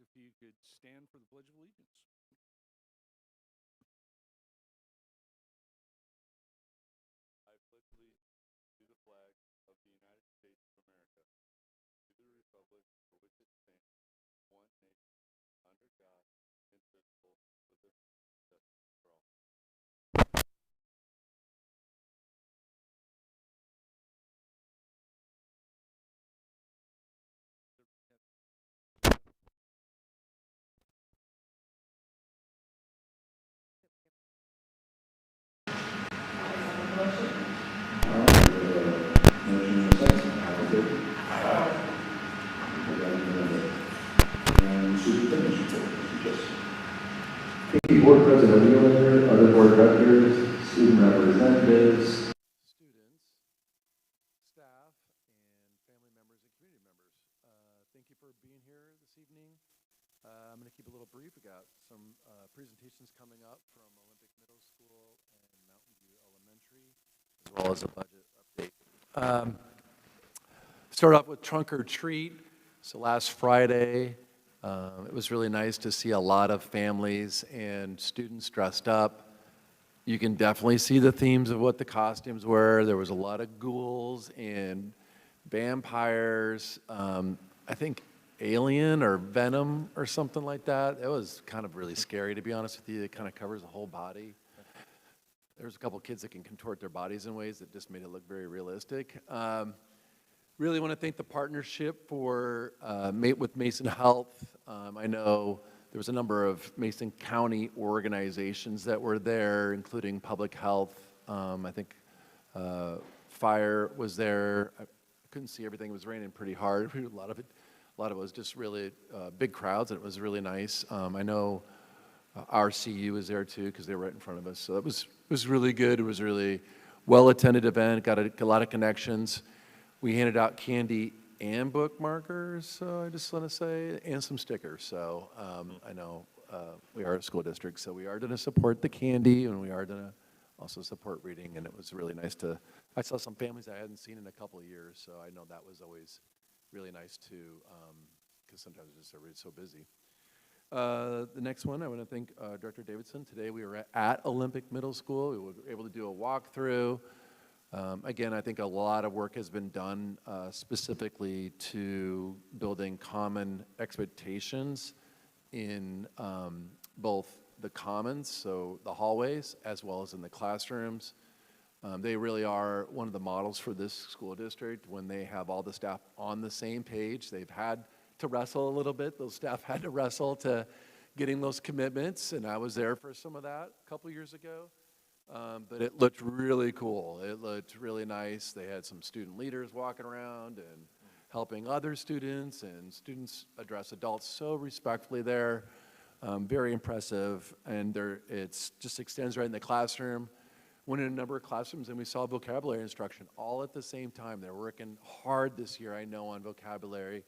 if you could stand for the Pledge of Allegiance. I pledge allegiance to the flag of the United States of America, to the republic for which it stands, one nation, under God, indivisible, with liberty and justice for all. Motion and a second. All in favor? And superintendent's report, Mr. Jesse. Thank you, Board President Wheeler, other board directors, student representatives. Students, staff, and family members and community members, thank you for being here this evening. I'm going to keep it a little brief. We got some presentations coming up from Olympic Middle School and Mountain View Elementary, as well as a budget update. Start off with trunk or treat. So last Friday, it was really nice to see a lot of families and students dressed up. You can definitely see the themes of what the costumes were. There was a lot of ghouls and vampires. I think Alien or Venom or something like that. It was kind of really scary, to be honest with you. It kind of covers the whole body. There's a couple kids that can contort their bodies in ways that just made it look very realistic. Really want to thank the partnership for with Mason Health. I know there was a number of Mason County organizations that were there, including Public Health. I think Fire was there. I couldn't see everything. It was raining pretty hard. A lot of it was just really big crowds, and it was really nice. I know RCU was there too because they were right in front of us. So it was really good. It was a really well-attended event. Got a lot of connections. We handed out candy and bookmarkers, so I just want to say, and some stickers. So I know we are a school district, so we are going to support the candy, and we are going to also support reading. And it was really nice I saw some families I hadn't seen in a couple of years, so I know that was always really nice too, because sometimes everybody's so busy. The next one, I want to thank Director Davidson. Today we were at Olympic Middle School. We were able to do a walkthrough. Again, I think a lot of work has been done specifically to building common expectations in both the commons, so the hallways, as well as in the classrooms. They really are one of the models for this school district when they have all the staff on the same page. They've had to wrestle a little bit. Those staff had to wrestle to getting those commitments, and I was there for some of that a couple years ago. But it looked really cool. It looked really nice. They had some student leaders walking around and helping other students, and students address adults so respectfully there. Very impressive, and it just extends right in the classroom. Went in a number of classrooms, and we saw vocabulary instruction all at the same time. They're working hard this year, I know, on vocabulary,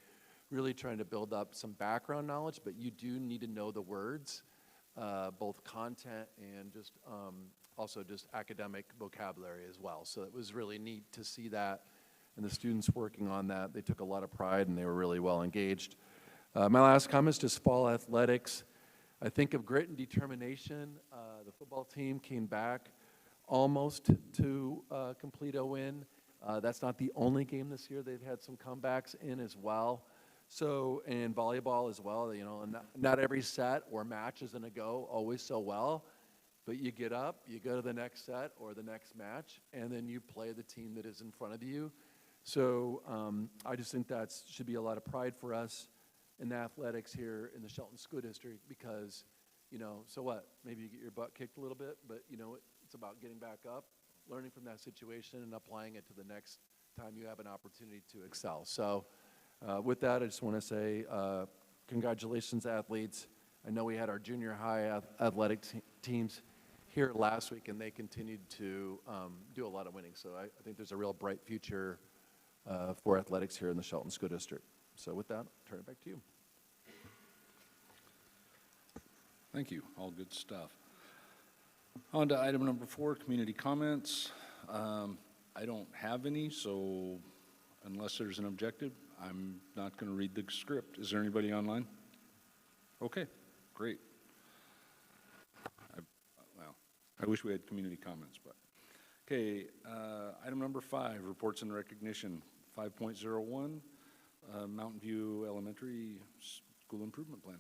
really trying to build up some background knowledge, but you do need to know the words, both content and just also just academic vocabulary as well. So it was really neat to see that, and the students working on that. They took a lot of pride, and they were really well engaged. My last comment is just fall athletics. I think of grit and determination. The football team came back almost to complete a win. That's not the only game this year. They've had some comebacks in as well. So, and volleyball as well, you know, and not every set or match is going to go always so well, but you get up, you go to the next set or the next match, and then you play the team that is in front of you. So I just think that should be a lot of pride for us in athletics here in the Shelton School District because, you know, so what? Maybe you get your butt kicked a little bit, but, you know, it's about getting back up, learning from that situation, and applying it to the next time you have an opportunity to excel. So with that, I just want to say congratulations, athletes. I know we had our junior high athletic teams here last week, and they continued to do a lot of winning. So I think there's a real bright future for athletics here in the Shelton School District. So with that, I'll turn it back to you. Thank you. All good stuff. On to item number 4, community comments. I don't have any, so unless there's an objective, I'm not going to read the script. Is there anybody online? Okay, great. Well, I wish we had community comments, but. Okay, item number 5, reports and recognition, 5.01, Mountain View Elementary School Improvement Plan.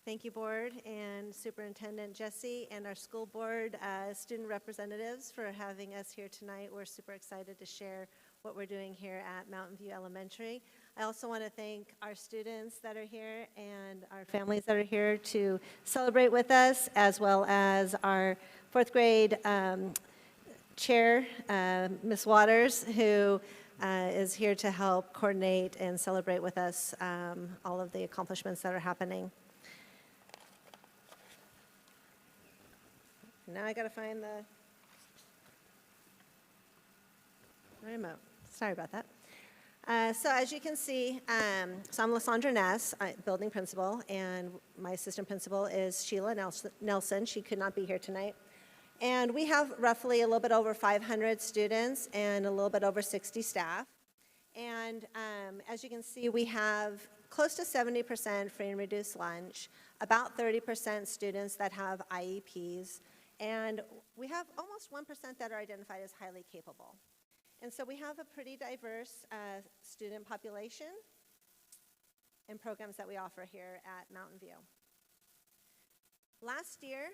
Thank you, Board and Superintendent Jesse, and our school board student representatives for having us here tonight. We're super excited to share what we're doing here at Mountain View Elementary. I also want to thank our students that are here and our families that are here to celebrate with us, as well as our 4th grade chair, Ms. Waters, who is here to help coordinate and celebrate with us all of the accomplishments that are happening. Now I got to find the remote. Sorry about that. So as you can see, so I'm Lysandra Ness, building principal, and my assistant principal is Sheila Nelson. She could not be here tonight. And we have roughly a little bit over 500 students and a little bit over 60 staff. And as you can see, we have close to 70% free and reduced lunch, about 30% students that have IEPs, and we have almost 1% that are identified as highly capable. And so we have a pretty diverse student population and programs that we offer here at Mountain View. Last year,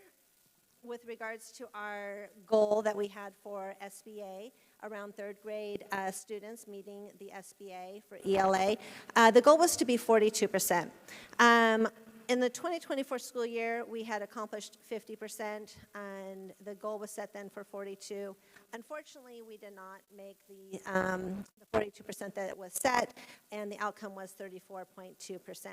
with regards to our goal that we had for SBA, around 3rd grade students meeting the SBA for ELA, the goal was to be 42%. In the 2024 school year, we had accomplished 50%, and the goal was set then for 42. Unfortunately, we did not make the 42% that was set, and the outcome was 34.2%.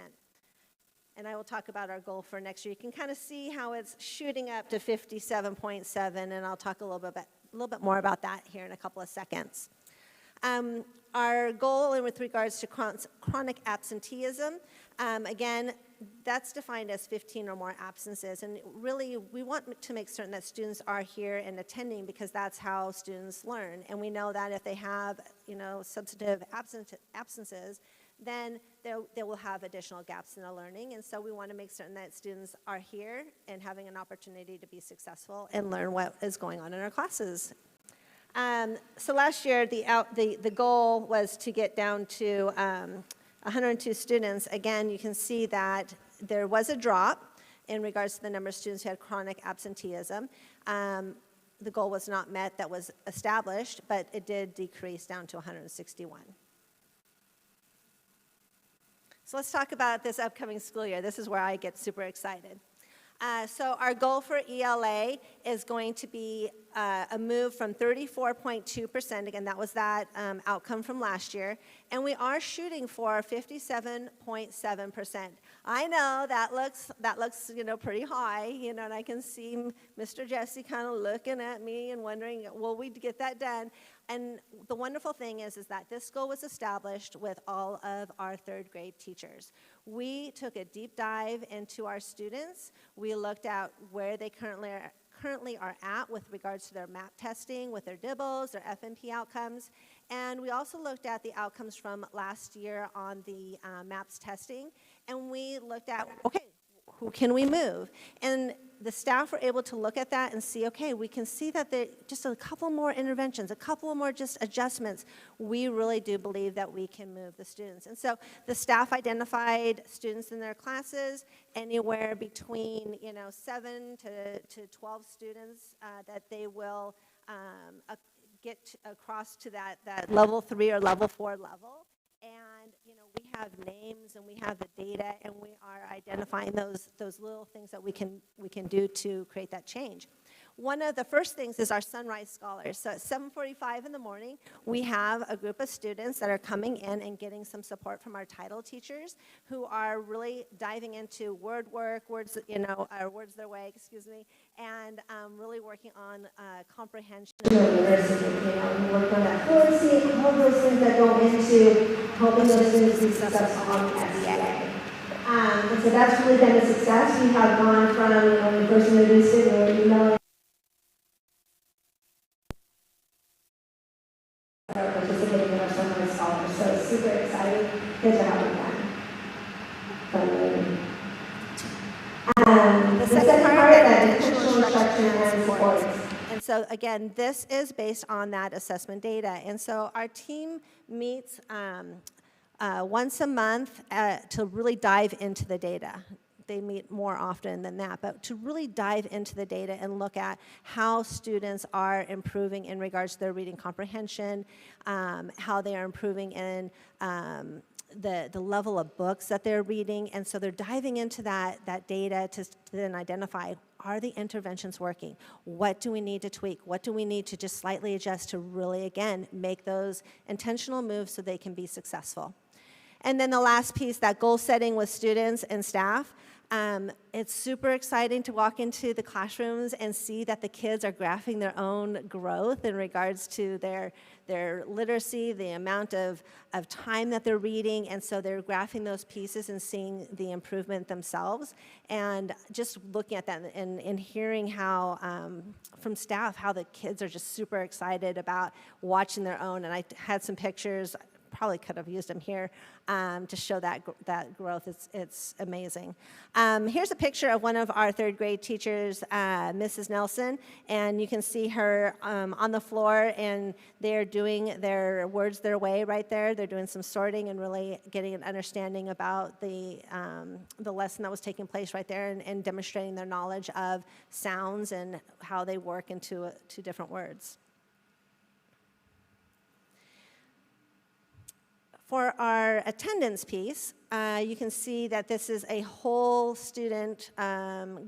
And I will talk about our goal for next year. You can kind of see how it's shooting up to 57.7, and I'll talk a little bit more about that here in a couple of seconds. Our goal with regards to chronic absenteeism, again, that's defined as 15 or more absences, and really we want to make certain that students are here and attending, because that's how students learn. And we know that if they have, substantive absences, then they will have additional gaps in their learning. And so we want to make certain that students are here and having an opportunity to be successful and learn what is going on in our classes. So last year, the goal was to get down to 102 students. Again, you can see that there was a drop in regards to the number of students who had chronic absenteeism. The goal was not met that was established, but it did decrease down to 161. So let's talk about this upcoming school year. This is where I get super excited. So our goal for ELA is going to be a move from 34.2%. Again, that was that outcome from last year. And we are shooting for 57.7%. I know that looks pretty high, and I can see Mr. Jesse kind of looking at me and wondering, will we get that done? And the wonderful thing is that this goal was established with all of our 3rd grade teachers. We took a deep dive into our students. We looked at where they currently are at with regards to their MAP testing, with their DIBELS, their FNP outcomes. And we also looked at the outcomes from last year on the MAPS testing. And we looked at, okay, who can we move? And the staff were able to look at that and see, okay, we can see that there just a couple more interventions, a couple more just adjustments. We really do believe that we can move the students. And so the staff identified students in their classes anywhere between 7 to 12 students that they will get across to that level 3 or level 4 level. And we have names and we have the data, and we are identifying those little things that we can do to create that change. One of the first things is our Sunrise Scholars. So at 7:45 in the morning, we have a group of students that are coming in and getting some support from our title teachers, who are really diving into word work, words their way, and really working on comprehension. University, work on that fluency, all those things that go into helping those students be successful on the SBA. And so that's really been a success. We have gone from, when we first introduced it, we were emailing are participating in our Sunrise Scholars. So it's super exciting. Kids are having fun learning. The second part, that intentional instruction and supports. supports. And so again, this is based on that assessment data. And so our team meets once a month to really dive into the data. They meet more often than that, but to really dive into the data and look at how students are improving in regards to their reading comprehension, how they are improving in the level of books that they're reading. And so they're diving into that data to then identify, are the interventions working? What do we need to tweak? What do we need to just slightly adjust to really, again, make those intentional moves so they can be successful? And then the last piece, that goal setting with students and staff. It's super exciting to walk into the classrooms and see that the kids are graphing their own growth in regards to their literacy, the amount of time that they're reading, and so they're graphing those pieces and seeing the improvement themselves. And just looking at that and hearing how, from staff, how the kids are just super excited about watching their own. And I had some pictures, probably could have used them here to show that growth. It's amazing. Here's a picture of one of our third grade teachers, Mrs. Nelson, and you can see her on the floor, and they're doing their words their way right there. They're doing some sorting and really getting an understanding about the lesson that was taking place right there, and demonstrating their knowledge of sounds and how they work into two different words. For our attendance piece, you can see that this is a whole student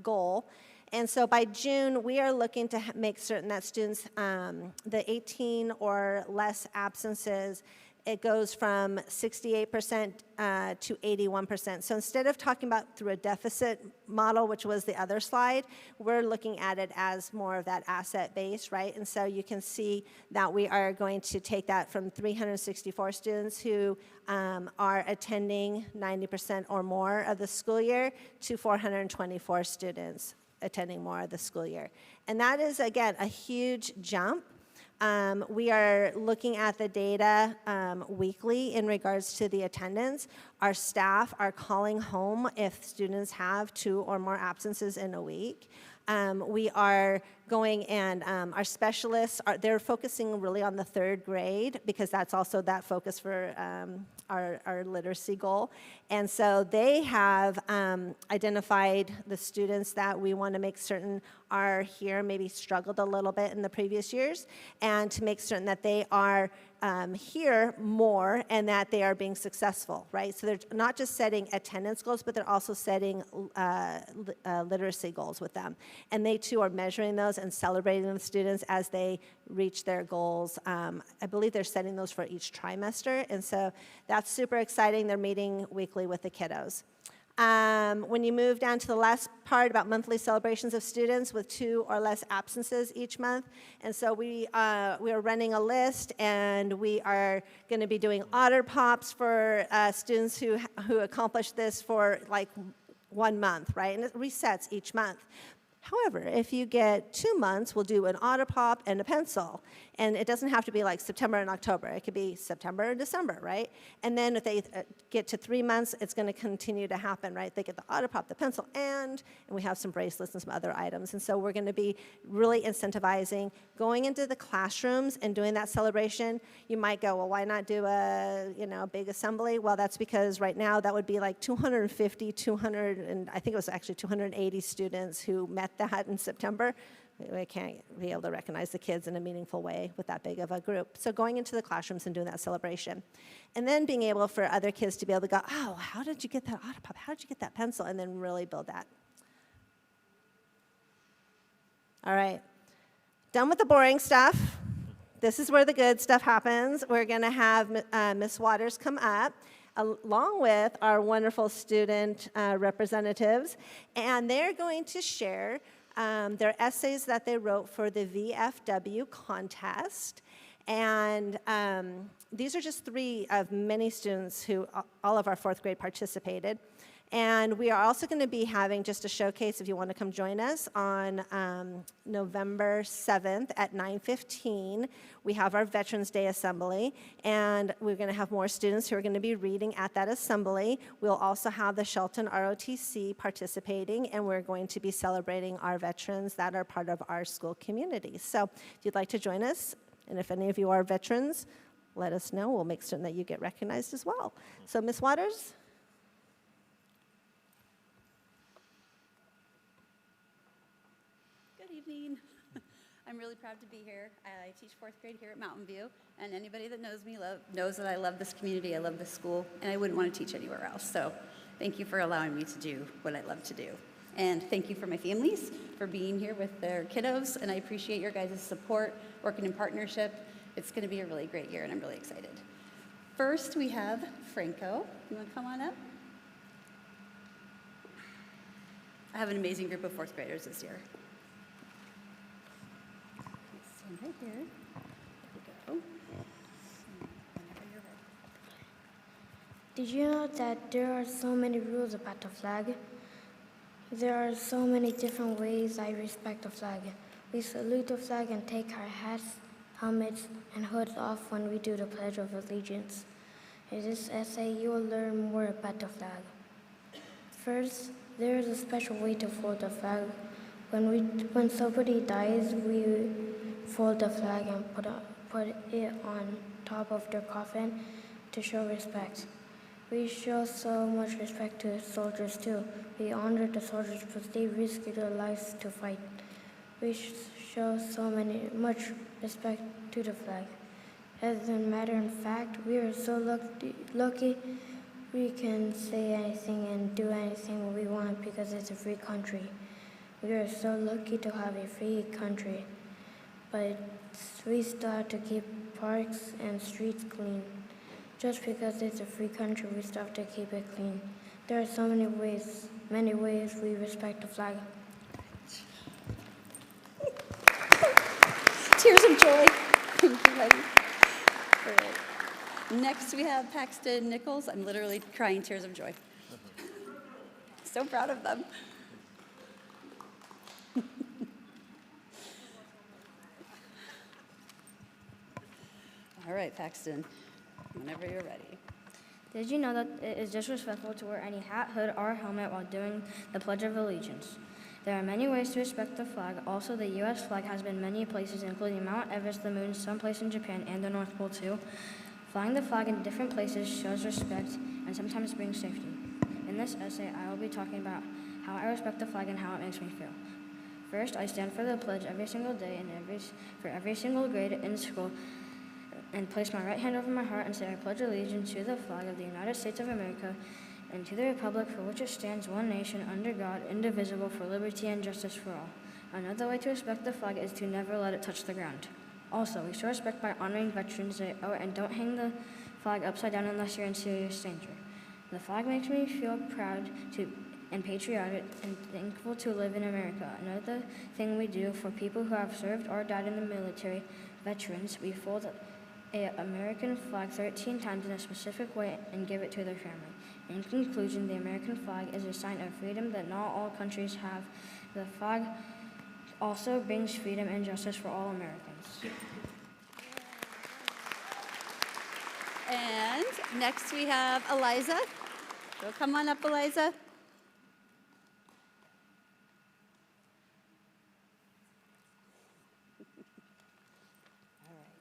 goal. And so by June, we are looking to make certain that students, the 18 or less absences, it goes from 68% to 81%. So instead of talking about through a deficit model, which was the other slide, we're looking at it as more of that asset base, right? And so you can see that we are going to take that from 364 students who are attending 90% or more of the school year to 424 students attending more of the school year. And that is, again, a huge jump. We are looking at the data weekly in regards to the attendance. Our staff are calling home if students have 2 or more absences in a week. We are going, and our specialists, they're focusing really on the third grade, because that's also that focus for our literacy goal. And so they have identified the students that we want to make certain are here, maybe struggled a little bit in the previous years, and to make certain that they are here more and that they are being successful, right? So they're not just setting attendance goals, but they're also setting literacy goals with them. And they too are measuring those and celebrating the students as they reach their goals. I believe they're setting those for each trimester, and so that's super exciting. They're meeting weekly with the kiddos. When you move down to the last part about monthly celebrations of students with 2 or less absences each month, and so we are running a list, and we are going to be doing otter pops for students who accomplish this for like 1 month, right? And it resets each month. However, if you get 2 months, we'll do an otter pop and a pencil. And it doesn't have to be like September and October. It could be September and December, right? And then if they get to 3 months, it's going to continue to happen, right? They get the otter pop, the pencil, and we have some bracelets and some other items. And so we're going to be really incentivizing going into the classrooms and doing that celebration. You might go, well, why not do a big assembly? Well, that's because right now that would be like 250, 200, and I think it was actually 280 students who met that in September. We can't be able to recognize the kids in a meaningful way with that big of a group. So going into the classrooms and doing that celebration. And then being able for other kids to be able to go, oh, how did you get that otter pop? How did you get that pencil? And then really build that. All right. Done with the boring stuff. This is where the good stuff happens. We're going to have Ms. Waters come up, along with our wonderful student representatives, and they're going to share their essays that they wrote for the VFW contest. And these are just 3 of many students who, all of our 4th grade participated. And we are also going to be having just a showcase, if you want to come join us, on November 7th at 9:15. We have our Veterans Day Assembly, and we're going to have more students who are going to be reading at that assembly. We'll also have the Shelton ROTC participating, and we're going to be celebrating our veterans that are part of our school community. So if you'd like to join us, and if any of you are veterans, let us know. We'll make certain that you get recognized as well. So Ms. Waters? Good evening. I'm really proud to be here. I teach fourth grade here at Mountain View, and anybody that knows me knows that I love this community, I love this school, and I wouldn't want to teach anywhere else. So thank you for allowing me to do what I love to do. And thank you for my families for being here with their kiddos, and I appreciate your guys' support, working in partnership. It's going to be a really great year, and I'm really excited. First, we have Franco. You want to come on up? I have an amazing group of fourth graders this year. Stand right there. There we go. Whenever you're ready. Did you know that there are so many rules about the flag? There are so many different ways I respect the flag. We salute the flag and take our hats, helmets, and hoods off when we do the Pledge of Allegiance. In this essay, you will learn more about the flag. First, there is a special way to fold the flag. When somebody dies, we fold the flag and put it on top of their coffin to show respect. We show so much respect to soldiers too. We honor the soldiers because they risk their lives to fight. We show much respect to the flag. As a matter of fact, we are so lucky we can say anything and do anything we want because it's a free country. We are so lucky to have a free country, but we still have to keep parks and streets clean. Just because it's a free country, we still have to keep it clean. There are so many ways we respect the flag. Tears of joy. Thank you, Heidi. All right. Next, we have Paxton Nichols. I'm literally crying tears of joy. So proud of them. All right, Paxton, whenever you're ready. Did you know that it is disrespectful to wear any hat, hood, or helmet while doing the Pledge of Allegiance? There are many ways to respect the flag. Also, the U.S. flag has been many places, including Mount Everest, the moon, some place in Japan, and the North Pole too. Flying the flag in different places shows respect and sometimes brings safety. In this essay, I will be talking about how I respect the flag and how it makes me feel. First, I stand for the pledge every single day and for every single grade in school, and place my right hand over my heart and say I pledge allegiance to the flag of the United States of America and to the republic for which it stands, one nation, under God, indivisible, for liberty and justice for all. Another way to respect the flag is to never let it touch the ground. Also, we show respect by honoring Veterans Day. Oh, and don't hang the flag upside down unless you're in serious danger. The flag makes me feel proud and patriotic and thankful to live in America. Another thing we do for people who have served or died in the military, veterans, we fold an American flag 13 times in a specific way and give it to their family. In conclusion, the American flag is a sign of freedom that not all countries have. The flag also brings freedom and justice for all Americans. And next we have Eliza. So come on up, Eliza. All right.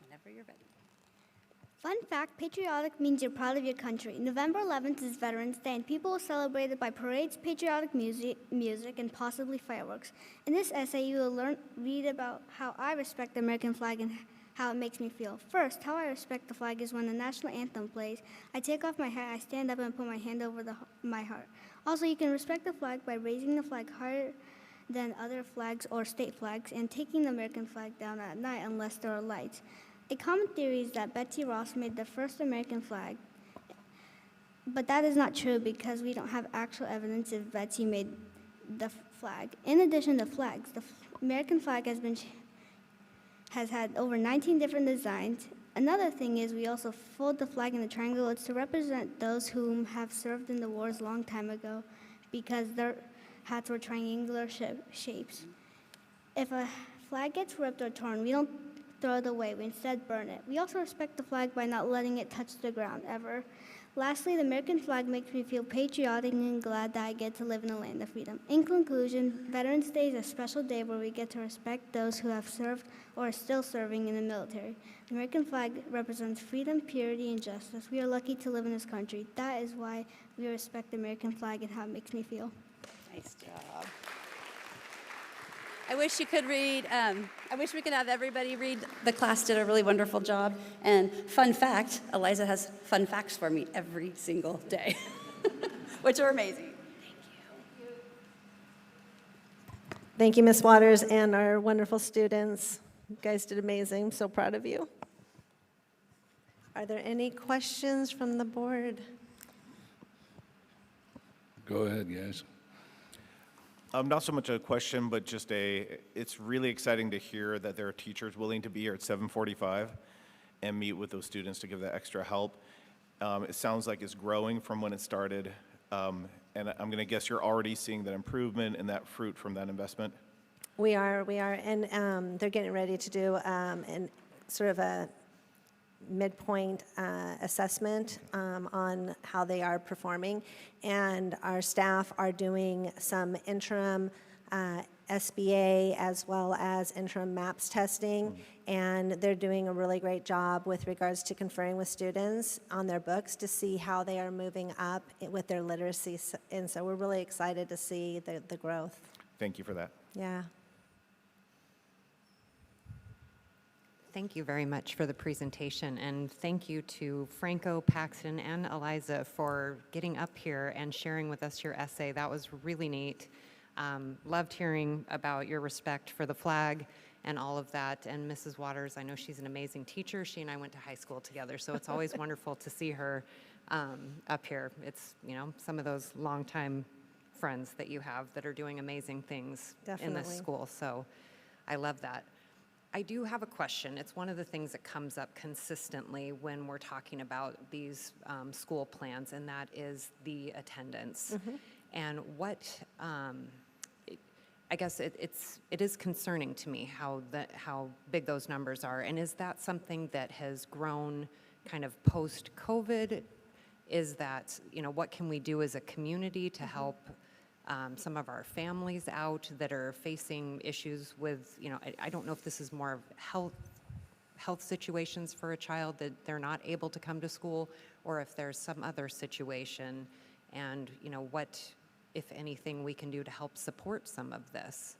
Whenever you're ready. Fun fact, patriotic means you're proud of your country. November 11th is Veterans Day, and people will celebrate it by parades, patriotic music, and possibly fireworks. In this essay, you will read about how I respect the American flag and how it makes me feel. First, how I respect the flag is when the national anthem plays. I take off my hat, I stand up and put my hand over my heart. Also, you can respect the flag by raising the flag higher than other flags or state flags and taking the American flag down at night unless there are lights. A common theory is that Betsy Ross made the first American flag, but that is not true because we don't have actual evidence if Betsy made the flag. In addition to flags, the American flag has had over 19 different designs Another thing is we also fold the flag in the triangle. It's to represent those whom have served in the wars a long time ago because their hats were triangular shapes. If a flag gets ripped or torn, we don't throw it away. We instead burn it. We also respect the flag by not letting it touch the ground ever. Lastly, the American flag makes me feel patriotic and glad that I get to live in a land of freedom. In conclusion, Veterans Day is a special day where we get to respect those who have served or are still serving in the military. The American flag represents freedom, purity, and justice. We are lucky to live in this country. That is why we respect the American flag and how it makes me feel. Nice job. I wish you could read, I wish we could have everybody read. The class did a really wonderful job. And fun fact, Eliza has fun facts for me every single day, which are amazing. Thank you, Ms. Waters, and our wonderful students. You guys did amazing. I'm so proud of you. Are there any questions from the board? Go ahead, guys. Not so much a question, but just it's really exciting to hear that there are teachers willing to be here at 7:45 and meet with those students to give that extra help. It sounds like it's growing from when it started, and I'm going to guess you're already seeing that improvement and that fruit from that investment. We are, and they're getting ready to do sort of a midpoint assessment on how they are performing, and our staff are doing some interim SBA as well as interim MAPS testing, and they're doing a really great job with regards to conferring with students on their books to see how they are moving up with their literacy, and so we're really excited to see the growth. Thank you for that. Yeah. Thank you very much for the presentation, and thank you to Franco, Paxton, and Eliza for getting up here and sharing with us your essay. That was really neat. Loved hearing about your respect for the flag and all of that. And Mrs. Waters, I know she's an amazing teacher. She and I went to high school together, so it's always wonderful to see her up here. It's, you know, some of those longtime friends that you have that are doing amazing things in this Definitely. school, so I love that. I do have a question. It's one of the things that comes up consistently when we're talking about these school plans, and that is the attendance. And what, I guess it is concerning to me how big those numbers are. And is that something that has grown kind of post-COVID? Is that, you know, what can we do as a community to help some of our families out that are facing issues with, you know, I don't know if this is more of health situations for a child that they're not able to come to school, or if there's some other situation, and, you know, what, if anything, we can do to help support some of this.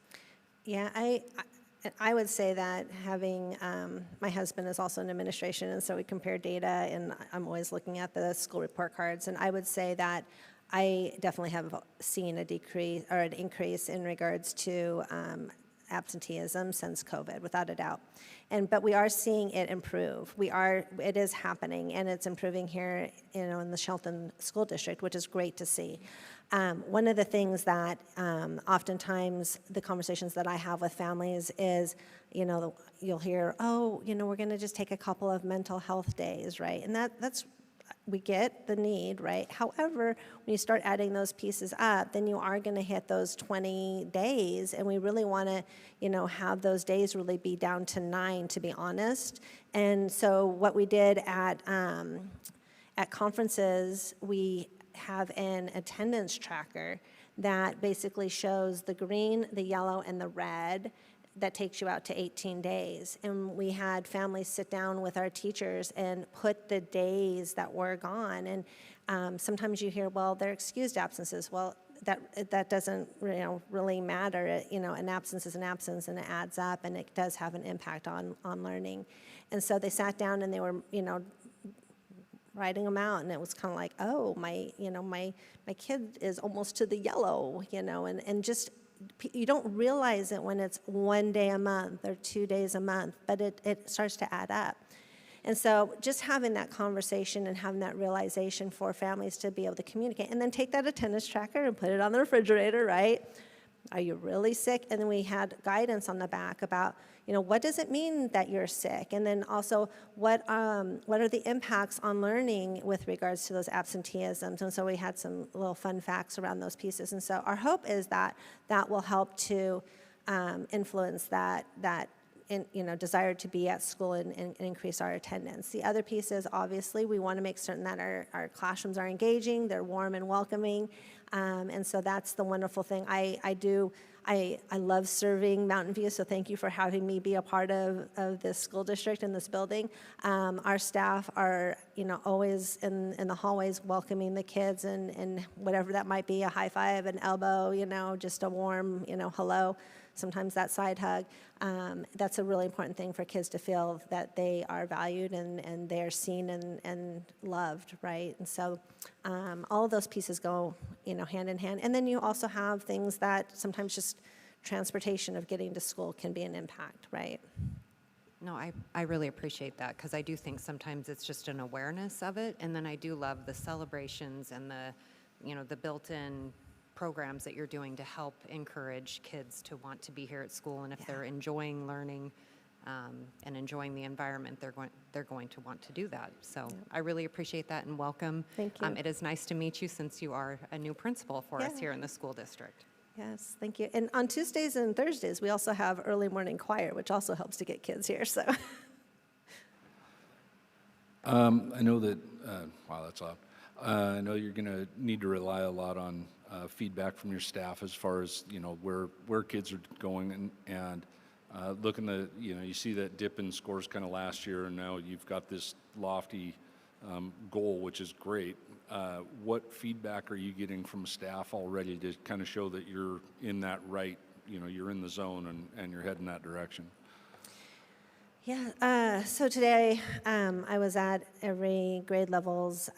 Yeah, I would say that having, my husband is also in administration, and so we compare data, and I'm always looking at the school report cards, and I would say that I definitely have seen a decrease or an increase in regards to absenteeism since COVID, without a doubt. But we are seeing it improve. It is happening, and it's improving here, you know, in the Shelton School District, which is great to see. One of the things that oftentimes the conversations that I have with families is, you know, you'll hear, oh, you know, we're going to just take a couple of mental health days, right? And that's we get the need, right? However, when you start adding those pieces up, then you are going to hit those 20 days, and we really want to, you know, have those days really be down to 9, to be honest. And so what we did at conferences, we have an attendance tracker that basically shows the green, the yellow, and the red. That takes you out to 18 days. And we had families sit down with our teachers and put the days that were gone. And sometimes you hear, well, they're excused absences. Well, that doesn't, you know, really matter. You know, an absence is an absence, and it adds up, and it does have an impact on learning. And so they sat down and they were, you know, writing them out, and it was kind of like, oh, my kid is almost to the yellow, you know, and just, you don't realize it when it's 1 day a month or 2 days a month, but it starts to add up. And so just having that conversation and having that realization for families to be able to communicate, and then take that attendance tracker and put it on the refrigerator, right? Are you really sick? And then we had guidance on the back about, what does it mean that you're sick? And then also, what are the impacts on learning with regards to those absenteeisms? And so we had some little fun facts around those pieces. And so our hope is that that will help to influence that desire to be at school and increase our attendance. The other piece is, obviously, we want to make certain that our classrooms are engaging, they're warm and welcoming, and so that's the wonderful thing. I love serving Mountain View, so thank you for having me be a part of this school district and this building. Our staff are, always in the hallways welcoming the kids and whatever that might be, a high five, an elbow, just a warm, hello. Sometimes that side hug. That's a really important thing for kids to feel that they are valued and they're seen and loved, right? And so all of those pieces go, hand in hand. And then you also have things that sometimes just transportation of getting to school can be an impact, right? No, I really appreciate that, because I do think sometimes it's just an awareness of it, and then I do love the celebrations and the built-in programs that you're doing to help encourage kids to want to be here at school, and if they're enjoying learning and enjoying the environment, they're going to want to do that. So I really appreciate that, and welcome. Thank you. It is nice to meet you, since you are a new principal for us here in the school district. Yes, thank you. And on Tuesdays and Thursdays, we also have early morning choir, which also helps to get kids here, so. I know that, wow, that's loud. I know you're going to need to rely a lot on feedback from your staff as far as, where kids are going, and looking at, you see that dip in scores kind of last year, and now you've got this lofty goal, which is great. What feedback are you getting from staff already to kind of show that you're in that right, you're in the zone and you're heading that direction? Yeah, so today I was at every grade level's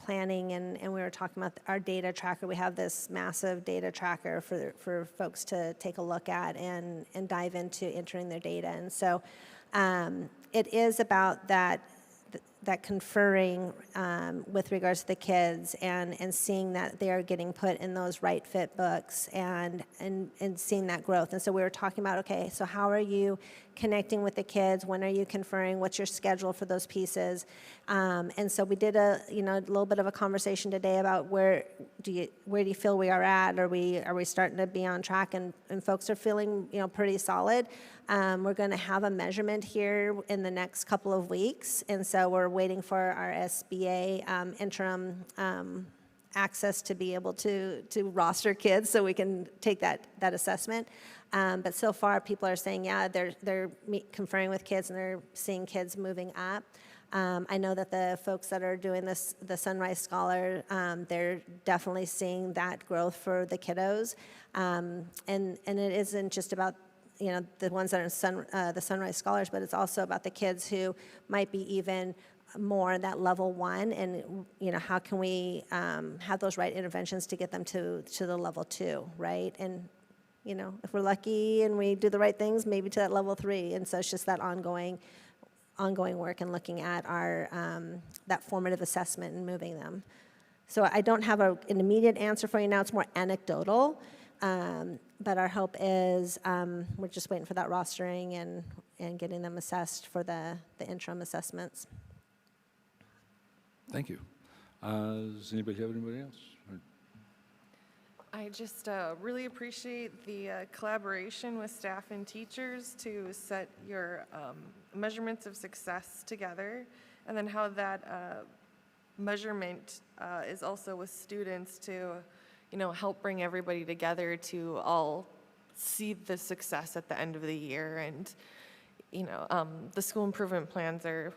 planning, and we were talking about our data tracker. We have this massive data tracker for folks to take a look at and dive into entering their data. And so it is about that conferring with regards to the kids and seeing that they are getting put in those right fit books and seeing that growth. And so we were talking about, okay, so how are you connecting with the kids? When are you conferring? What's your schedule for those pieces? And so we did a little bit of a conversation today about where do you feel we are at? Are we starting to be on track? And folks are feeling pretty solid. We're going to have a measurement here in the next couple of weeks, and so we're waiting for our SBA interim access to be able to roster kids so we can take that assessment. But so far, people are saying, yeah, they're conferring with kids and they're seeing kids moving up. I know that the folks that are doing the Sunrise Scholar, they're definitely seeing that growth for the kiddos, and it isn't just about the ones that are the Sunrise Scholars, but it's also about the kids who might be even more that level one, and how can we have those right interventions to get them to the level 2, right? And if we're lucky and we do the right things, maybe to that level 3. And so it's just that ongoing work and looking at our that formative assessment and moving them. So I don't have an immediate answer for you now. It's more anecdotal. But our hope is we're just waiting for that rostering and getting them assessed for the interim assessments. Thank you. Does anybody have anybody else? I just really appreciate the collaboration with staff and teachers to set your measurements of success together, and then how that measurement is also with students to help bring everybody together to all see the success at the end of the year. And, the school improvement plans are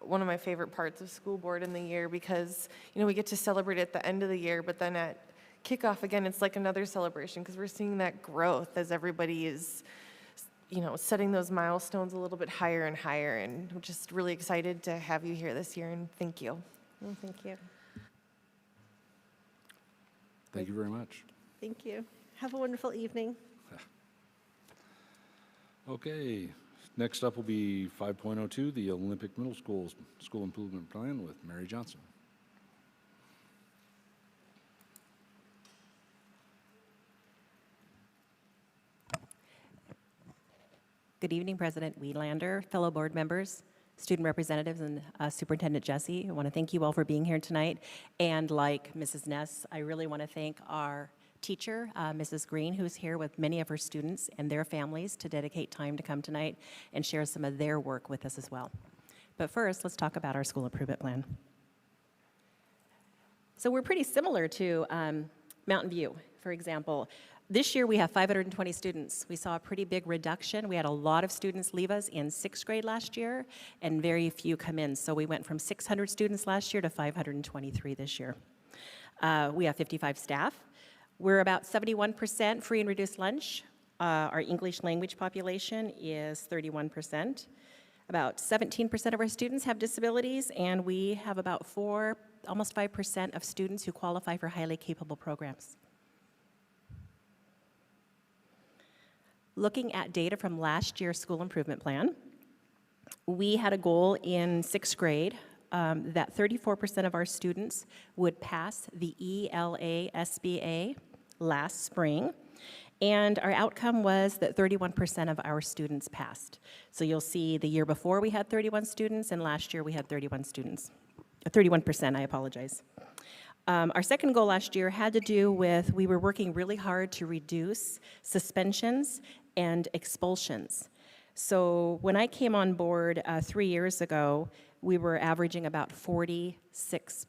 one of my favorite parts of school board in the year, because, we get to celebrate at the end of the year, but then at kickoff again, it's like another celebration, because we're seeing that growth as everybody is, setting those milestones a little bit higher and higher. And I'm just really excited to have you here this year, and thank you. Well, thank you. Thank you very much. Thank you. Have a wonderful evening. Okay, next up will be 5.02, the Olympic Middle School School Improvement Plan with Mary Johnson. Good evening, President Wielander, fellow board members, student representatives, and Superintendent Jesse. I want to thank you all for being here tonight. And like Mrs. Ness, I really want to thank our teacher, Mrs. Green, who's here with many of her students and their families to dedicate time to come tonight and share some of their work with us as well. But first, let's talk about our school improvement plan. So we're pretty similar to Mountain View, for example. This year we have 520 students. We saw a pretty big reduction. We had a lot of students leave us in 6th grade last year and very few come in. So we went from 600 students last year to 523 this year. We have 55 staff. We're about 71% free and reduced lunch. Our English language population is 31%. About 17% of our students have disabilities, and we have about almost 5% of students who qualify for highly capable programs. Looking at data from last year's school improvement plan, we had a goal in 6th grade that 34% of our students would pass the ELA SBA last spring, and our outcome was that 31% of our students passed. So you'll see the year before we had 31 students, and last year we had 31%, I apologize. Our second goal last year had to do with, we were working really hard to reduce suspensions and expulsions. So when I came on board 3 years ago, we were averaging about 46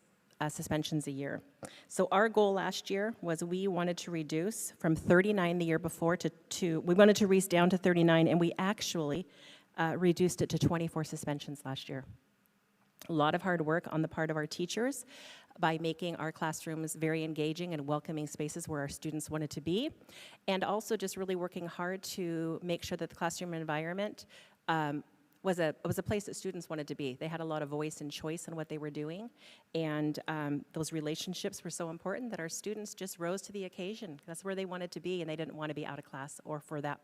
suspensions a year. So our goal last year was we wanted to reduce from 39 the year before we wanted to reduce down to 39, and we actually reduced it to 24 suspensions last year. A lot of hard work on the part of our teachers by making our classrooms very engaging and welcoming spaces where our students wanted to be, and also just really working hard to make sure that the classroom environment was a place that students wanted to be. They had a lot of voice and choice in what they were doing, and those relationships were so important that our students just rose to the occasion. That's where they wanted to be, and they didn't want to be out of class, or for that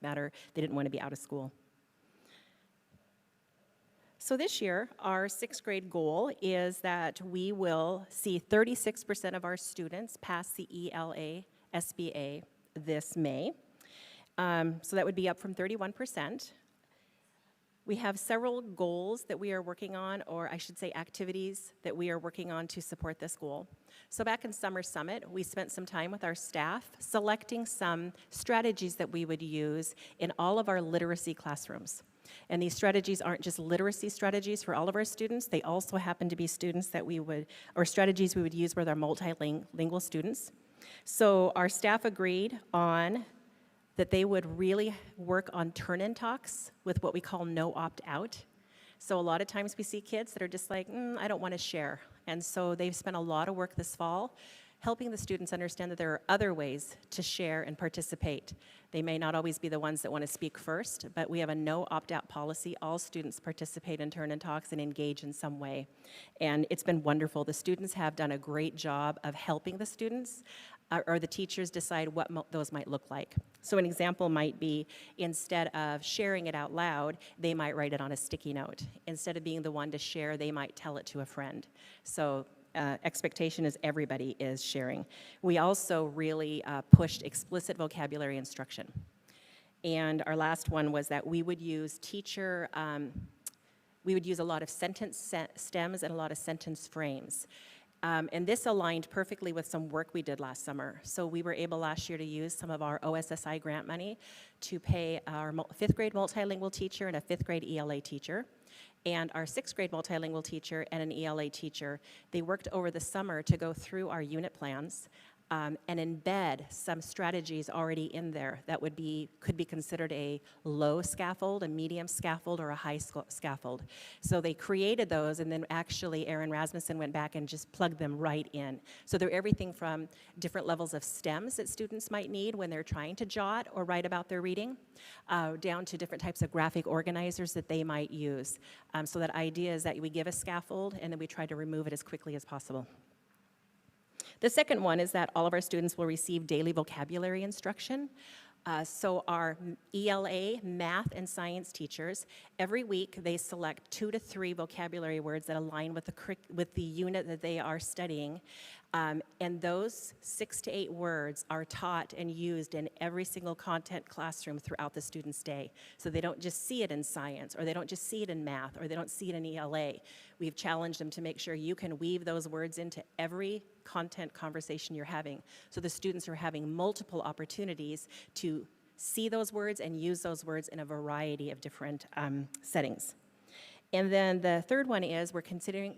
matter, they didn't want to be out of school. So this year, our 6th grade goal is that we will see 36% of our students pass the ELA SBA this May. So that would be up from 31%. We have several goals that we are working on, or I should say activities that we are working on to support this goal. So back in Summer Summit, we spent some time with our staff selecting some strategies that we would use in all of our literacy classrooms. And these strategies aren't just literacy strategies for all of our students, they also happen to be students that strategies we would use with our multilingual students. So our staff agreed on that they would really work on turn-in talks with what we call no opt-out. So a lot of times we see kids that are just like, I don't want to share. And so they've spent a lot of work this fall helping the students understand that there are other ways to share and participate. They may not always be the ones that want to speak first, but we have a no opt-out policy. All students participate in turn-in talks and engage in some way. And it's been wonderful. The students have done a great job of helping the students or the teachers decide what those might look like. So an example might be, instead of sharing it out loud, they might write it on a sticky note. Instead of being the one to share, they might tell it to a friend. So expectation is everybody is sharing. We also really pushed explicit vocabulary instruction. And our last one was that we would use we would use a lot of sentence stems and a lot of sentence frames. And this aligned perfectly with some work we did last summer. So we were able last year to use some of our OSSI grant money to pay our 5th grade multilingual teacher and a 5th grade ELA teacher, and our 6th grade multilingual teacher and an ELA teacher. They worked over the summer to go through our unit plans and embed some strategies already in there that could be considered a low scaffold, a medium scaffold, or a high scaffold. So they created those, and then actually Aaron Rasmussen went back and just plugged them right in. So they're everything from different levels of stems that students might need when they're trying to jot or write about their reading, down to different types of graphic organizers that they might use. So that idea is that we give a scaffold and then we try to remove it as quickly as possible. The second one is that all of our students will receive daily vocabulary instruction. So our ELA math and science teachers, every week they select 2 to 3 vocabulary words that align with the unit that they are studying, And those 6 to 8 words are taught and used in every single content classroom throughout the student's day. So they don't just see it in science, or they don't just see it in math, or they don't see it in ELA. We've challenged them to make sure you can weave those words into every content conversation you're having. So the students are having multiple opportunities to see those words and use those words in a variety of different settings. And then the third one is we're continuing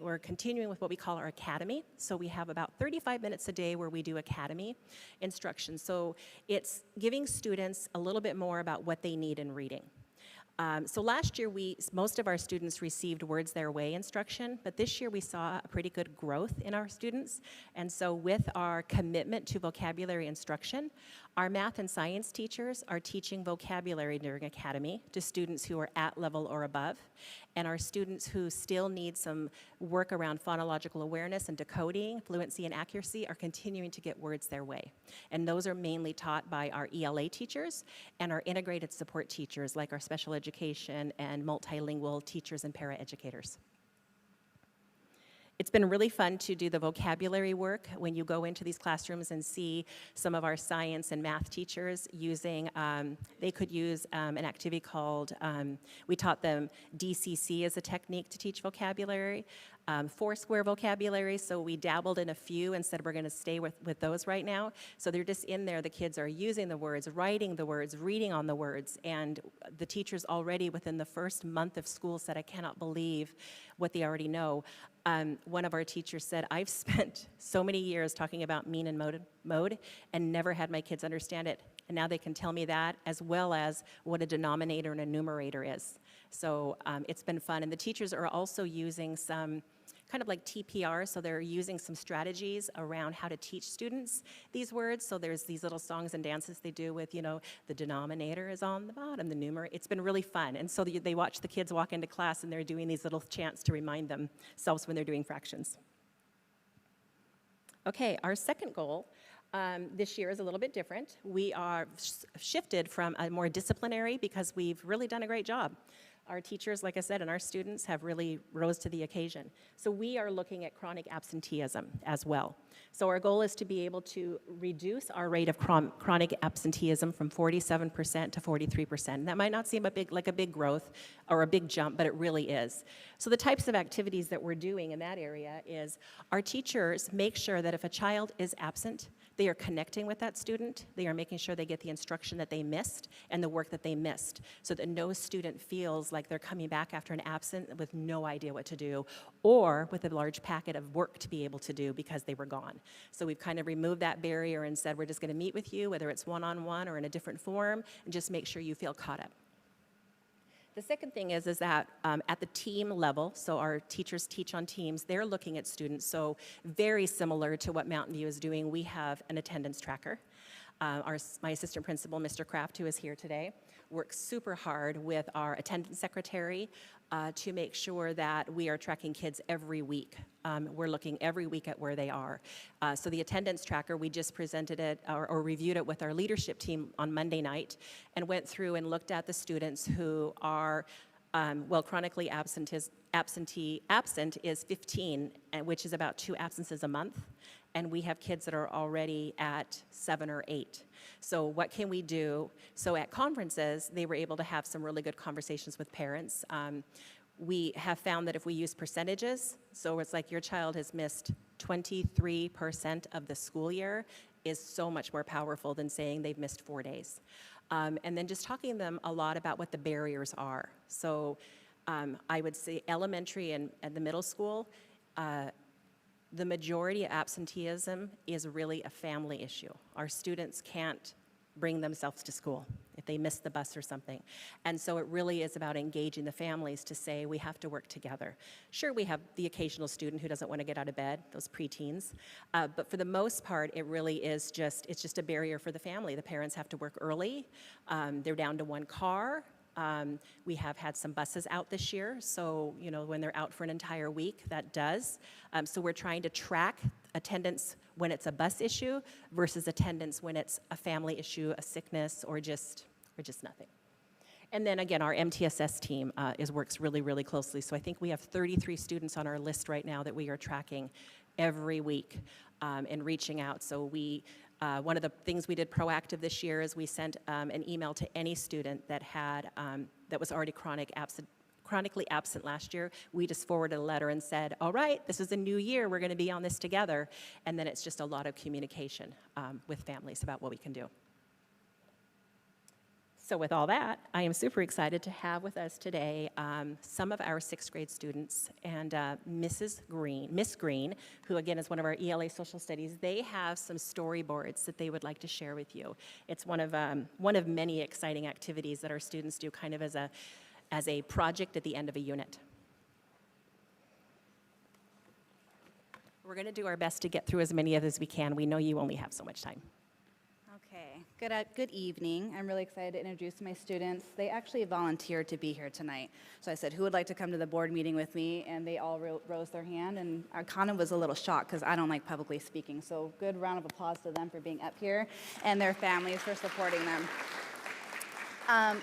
with what we call our academy. So we have about 35 minutes a day where we do academy instruction. So it's giving students a little bit more about what they need in reading. So last year, most of our students received Words Their Way instruction, but this year we saw a pretty good growth in our students. And so with our commitment to vocabulary instruction, our math and science teachers are teaching vocabulary during academy to students who are at level or above. And our students who still need some work around phonological awareness and decoding, fluency and accuracy are continuing to get words their way. And those are mainly taught by our ELA teachers and our integrated support teachers like our special education and multilingual teachers and paraeducators. It's been really fun to do the vocabulary work when you go into these classrooms and see some of our science and math teachers using, they could use an activity called, we taught them DCC as a technique to teach vocabulary, Foursquare vocabulary, so we dabbled in a few and said we're going to stay with those right now. So they're just in there, the kids are using the words, writing the words, reading on the words, and the teachers already within the first month of school said, I cannot believe what they already know. One of our teachers said, I've spent so many years talking about mean and mode and never had my kids understand it. And now they can tell me that, as well as what a denominator and a numerator is. So it's been fun. And the teachers are also using some kind of like TPR, so they're using some strategies around how to teach students these words. So there's these little songs and dances they do with, you know, the denominator is on the bottom, the numerator. It's been really fun. And so they watch the kids walk into class and they're doing these little chants to remind themselves when they're doing fractions. Okay, our second goal this year is a little bit different. We are shifted from a more disciplinary because we've really done a great job. Our teachers, like I said, and our students have really rose to the occasion. So we are looking at chronic absenteeism as well. So our goal is to be able to reduce our rate of chronic absenteeism from 47% to 43%. And that might not seem like a big growth or a big jump, but it really is. So the types of activities that we're doing in that area is our teachers make sure that if a child is absent, they are connecting with that student. They are making sure they get the instruction that they missed and the work that they missed so that no student feels like they're coming back after an absence with no idea what to do or with a large packet of work to be able to do because they were gone. So we've kind of removed that barrier and said we're just going to meet with you, whether it's one-on-one or in a different form, and just make sure you feel caught up. The second thing is that at the team level, so our teachers teach on teams, they're looking at students. So very similar to what Mountain View is doing, we have an attendance tracker. My assistant principal, Mr. Kraft, who is here today, works super hard with our attendance secretary to make sure that we are tracking kids every week. We're looking every week at where they are. So the attendance tracker, we just presented it or reviewed it with our leadership team on Monday night and went through and looked at the students who are chronically absent is 15, which is about 2 absences a month. And we have kids that are already at 7 or 8. So what can we do? So at conferences, they were able to have some really good conversations with parents. We have found that if we use percentages, so it's like your child has missed 23% of the school year, is so much more powerful than saying they've missed 4 days. And then just talking to them a lot about what the barriers are. So I would say elementary and the middle school, the majority of absenteeism is really a family issue. Our students can't bring themselves to school if they miss the bus or something. And so it really is about engaging the families to say we have to work together. Sure, we have the occasional student who doesn't want to get out of bed, those preteens, but for the most part, it really is it's just a barrier for the family. The parents have to work early. They're down to 1 car. We have had some buses out this year, so when they're out for an entire week, that does. So we're trying to track attendance when it's a bus issue versus attendance when it's a family issue, a sickness, or just nothing. And then again, our MTSS team works really, really closely. So I think we have 33 students on our list right now that we are tracking every week and reaching out. So one of the things we did proactive this year is we sent an email to any student that was already chronically absent last year. We just forwarded a letter and said, all right, this is a new year, we're going to be on this together. And then it's just a lot of communication with families about what we can do. So with all that, I am super excited to have with us today some of our 6th grade students and Miss Green, who again is one of our ELA social studies. They have some storyboards that they would like to share with you. It's one of many exciting activities that our students do kind of as a project at the end of a unit. We're going to do our best to get through as many of as we can. We know you only have so much time. Okay, good evening. I'm really excited to introduce my students. They actually volunteered to be here tonight. So I said, who would like to come to the board meeting with me? And they all rose their hand, and I kind of was a little shocked because I don't like publicly speaking. So good round of applause to them for being up here and their families for supporting them.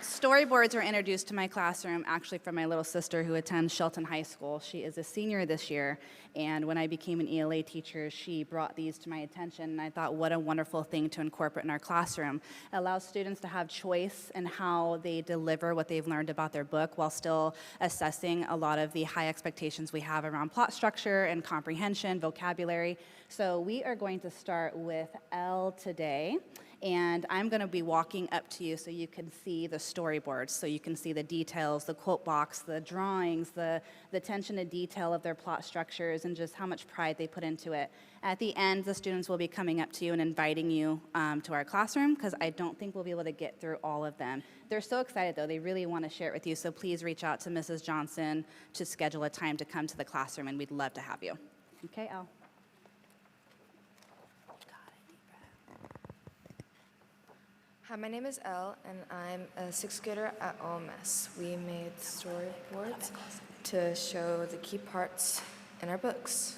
Storyboards were introduced to my classroom actually from my little sister who attends Shelton High School. She is a senior this year, and when I became an ELA teacher, she brought these to my attention, and I thought, what a wonderful thing to incorporate in our classroom. It allows students to have choice in how they deliver what they've learned about their book while still assessing a lot of the high expectations we have around plot structure and comprehension, vocabulary. So we are going to start with L today. And I'm going to be walking up to you so you can see the storyboards, so you can see the details, the quote box, the drawings, the attention to detail of their plot structures, and just how much pride they put into it. At the end, the students will be coming up to you and inviting you to our classroom, because I don't think we'll be able to get through all of them. They're so excited, though. They really want to share it with you, so please reach out to Mrs. Johnson to schedule a time to come to the classroom, and we'd love to have you. Okay, Al. Hi, my name is Elle, and I'm a 6th grader at OMS. We made storyboards to show the key parts in our books.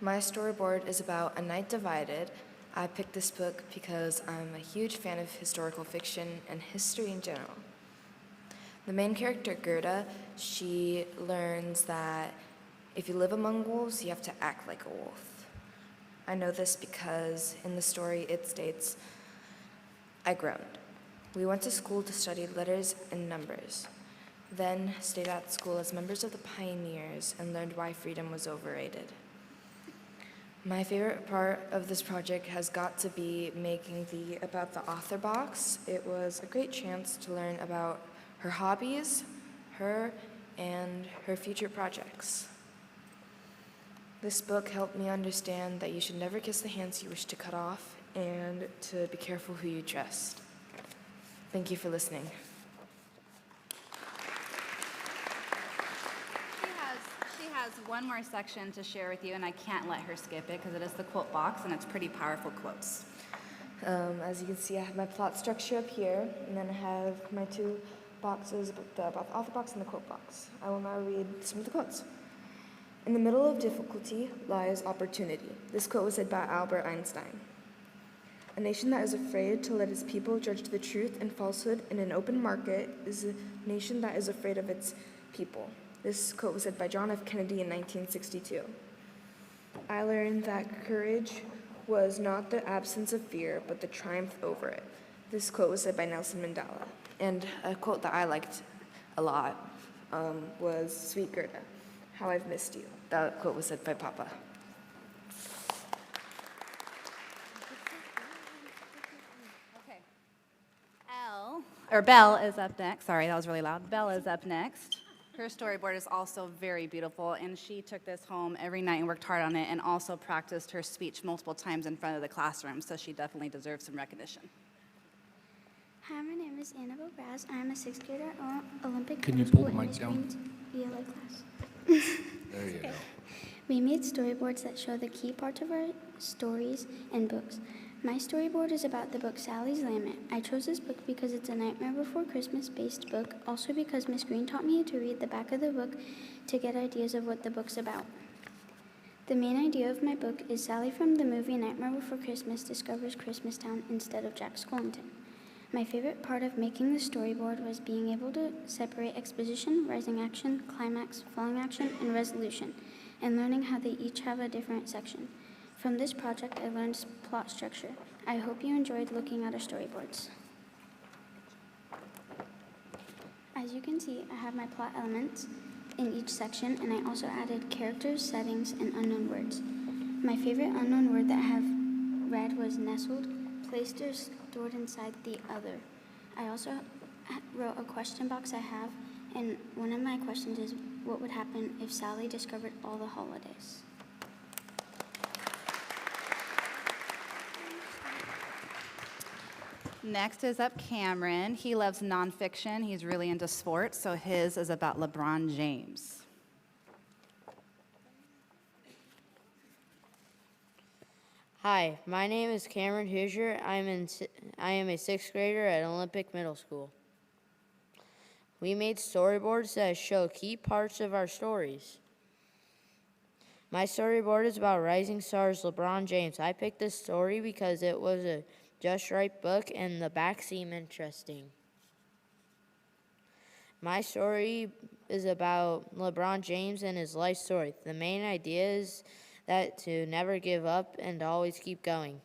My storyboard is about A Night Divided. I picked this book because I'm a huge fan of historical fiction and history in general. The main character, Gerda, she learns that if you live among wolves, you have to act like a wolf. I know this because in the story it states, I groaned. We went to school to study letters and numbers, then stayed at school as members of the pioneers and learned why freedom was overrated. My favorite part of this project has got to be making about the author box. It was a great chance to learn about her hobbies, her, and her future projects. This book helped me understand that you should never kiss the hands you wish to cut off, and to be careful who you trust. Thank you for listening. She has one more section to share with you, and I can't let her skip it because it is the quote box, and it's pretty powerful quotes. As you can see, I have my plot structure up here, and then I have my 2 boxes about the author box and the quote box. I will now read some of the quotes. In the middle of difficulty lies opportunity. This quote was said by Albert Einstein. A nation that is afraid to let its people judge the truth and falsehood in an open market is a nation that is afraid of its people. This quote was said by John F. Kennedy in 1962. I learned that courage was not the absence of fear, but the triumph over it. This quote was said by Nelson Mandela. And a quote that I liked a lot was, Sweet Gerda, how I've missed you. That quote was said by Papa. Belle is up next. Sorry, that was really loud. Belle is up next. Her storyboard is also very beautiful, and she took this home every night and worked hard on it, and also practiced her speech multiple times in front of the classroom, so she definitely deserves some recognition. Hi, my name is Annabelle Braz. I'm a 6th grader at Olympic Can you Middle pull the School mic down? ELA class. There you go. We made storyboards that show the key parts of our stories and books. My storyboard is about the book Sally's Lament. I chose this book because it's a Nightmare Before Christmas based book, also because Miss Green taught me to read the back of the book to get ideas of what the book's about. The main idea of my book is Sally from the movie Nightmare Before Christmas discovers Christmastown instead of Jack Skellington. My favorite part of making the storyboard was being able to separate exposition, rising action, climax, falling action, and resolution, and learning how they each have a different section. From this project, I learned plot structure. I hope you enjoyed looking at our storyboards. As you can see, I have my plot elements in each section, and I also added characters, settings, and unknown words. My favorite unknown word that I have read was nestled, placed or stored inside the other. I also wrote a question box I have, and one of my questions is, what would happen if Sally discovered all the holidays? Next is up Cameron. He loves nonfiction. He's really into sports, so his is about LeBron James. Hi, my name is Cameron Hoosier. I am a sixth grader at Olympic Middle School. We made storyboards that show key parts of our stories. My storyboard is about rising stars LeBron James. I picked this story because it was a just right book and the back seemed interesting. My story is about LeBron James and his life story. The main idea is that to never give up and always keep going.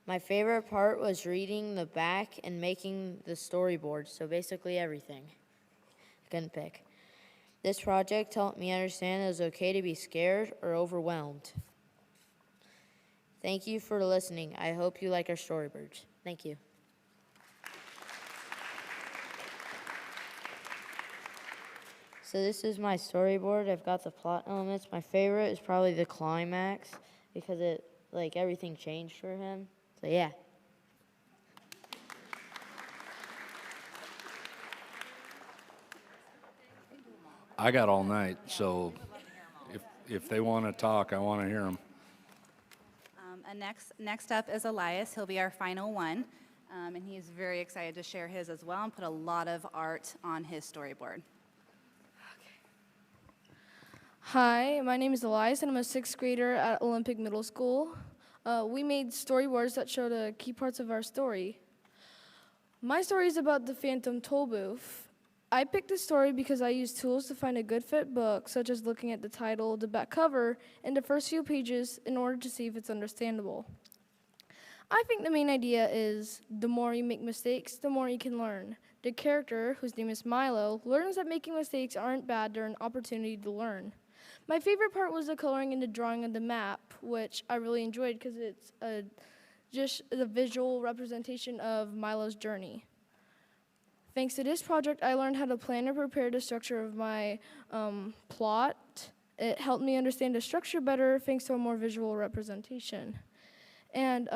My favorite part was reading the back and making the storyboard, so basically everything. I couldn't pick. This project helped me understand it was okay to be scared or overwhelmed. Thank you for listening. I hope you like our storyboards. Thank you. So this is my storyboard. I've got the plot elements. My favorite is probably the climax because it, like, everything changed for him. So yeah. I got all night, so if they want to talk, I want to hear them. And next up is Elias. He'll be our final one, and he's very excited to share his as well and put a lot of art on his storyboard. Hi, my name is Elias, and I'm a sixth grader at Olympic Middle School. We made storyboards that show the key parts of our story. My story is about the Phantom Toll Booth. I picked this story because I used tools to find a good fit book, such as looking at the title, the back cover, and the first few pages in order to see if it's understandable. I think the main idea is the more you make mistakes, the more you can learn. The character, whose name is Milo, learns that making mistakes aren't bad, they're an opportunity to learn. My favorite part was the coloring and the drawing of the map, which I really enjoyed because it's just the visual representation of Milo's journey. Thanks to this project, I learned how to plan and prepare the structure of my plot. It helped me understand the structure better thanks to a more visual representation. And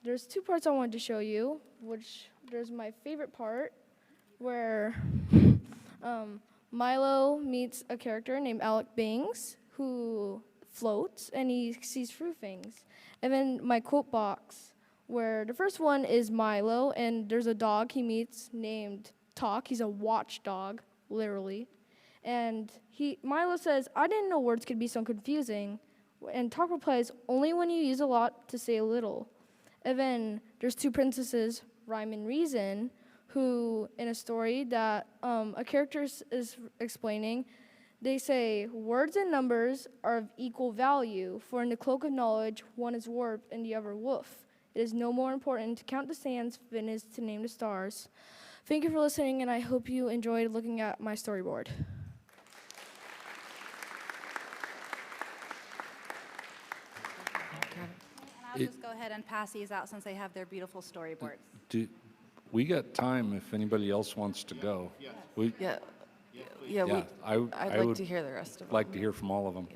there's two parts I wanted to show you, which there's my favorite part where Milo meets a character named Alec Bangs who floats and he sees through things. And then my quote box, where the first one is Milo, and there's a dog he meets named Talk. He's a watchdog, literally. And Milo says, I didn't know words could be so confusing. And Talk replies, only when you use a lot to say a little. And then there's two princesses, Rhyme and Reason, who, in a story that a character is explaining, they say, words and numbers are of equal value, for in the cloak of knowledge, one is warp and the other woof. It is no more important to count the sands than it is to name the stars. Thank you for listening, and I hope you enjoyed looking at my storyboard. And I'll just go ahead and pass these out since they have their beautiful storyboards. We got time if anybody else wants to go. Yeah, I'd like to hear the rest of them. Like to hear from all of them.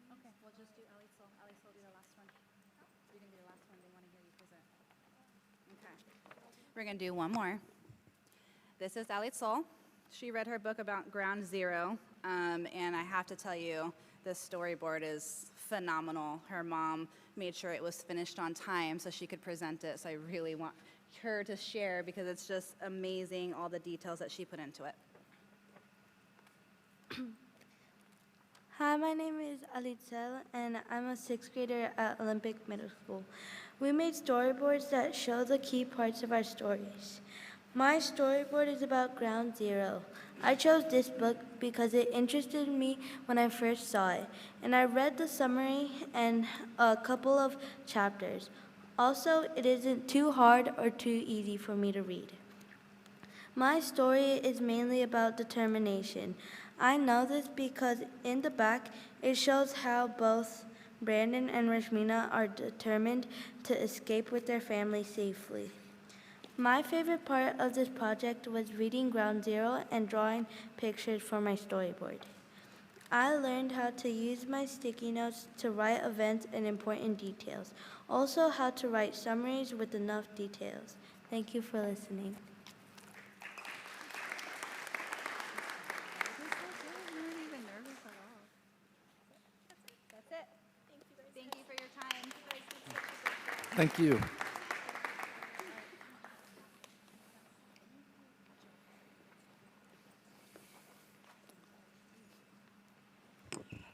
Okay, we'll just do Ali Sol. Ali Sol will be the last one. You're going to be the last one. They want to hear you present. Okay. We're going to do one more. This is Ali Sol. She read her book about Ground Zero, and I have to tell you, This storyboard is phenomenal. Her mom made sure it was finished on time so she could present it. So I really want her to share because it's just amazing all the details that she put into it. Hi, my name is Alitzel, and I'm a sixth grader at Olympic Middle School. We made storyboards that show the key parts of our stories. My storyboard is about Ground Zero. I chose this book because it interested me when I first saw it, and I read the summary and a couple of chapters. Also, it isn't too hard or too easy for me to read. My story is mainly about determination. I know this because in the back it shows how both Brandon and Rashmina are determined to escape with their family safely. My favorite part of this project was reading Ground Zero and drawing pictures for my storyboard. I learned how to use my sticky notes to write events and important details, also how to write summaries with enough details. Thank you for listening. That's it. Thank you for your time. Thank you.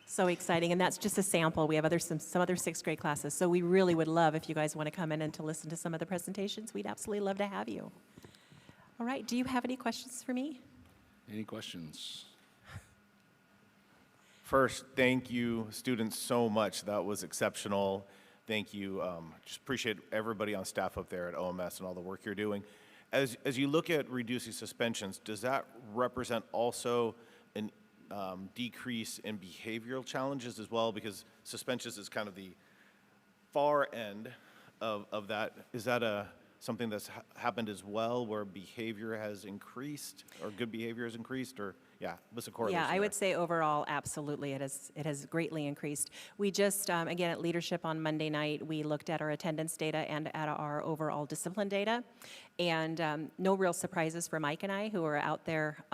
So exciting, and that's just a sample. We have some other sixth grade classes, so we really would love if you guys want to come in and to listen to some of the presentations. We'd absolutely love to have you. All right, do you have any questions for me? Any questions? First, thank you, students, so much. That was exceptional. Thank you. Just appreciate everybody on staff up there at OMS and all the work you're doing. As you look at reducing suspensions, does that represent also an decrease in behavioral challenges as well? Because suspensions is kind of the far end of that. Is that something that's happened as well, where behavior has increased, or good behavior has increased, or what's the correlation? Yeah, I would say overall, absolutely, it has greatly increased. We just, again, at Leadership on Monday night, we looked at our attendance data and at our overall discipline data, and no real surprises for Mike and I, who are out there,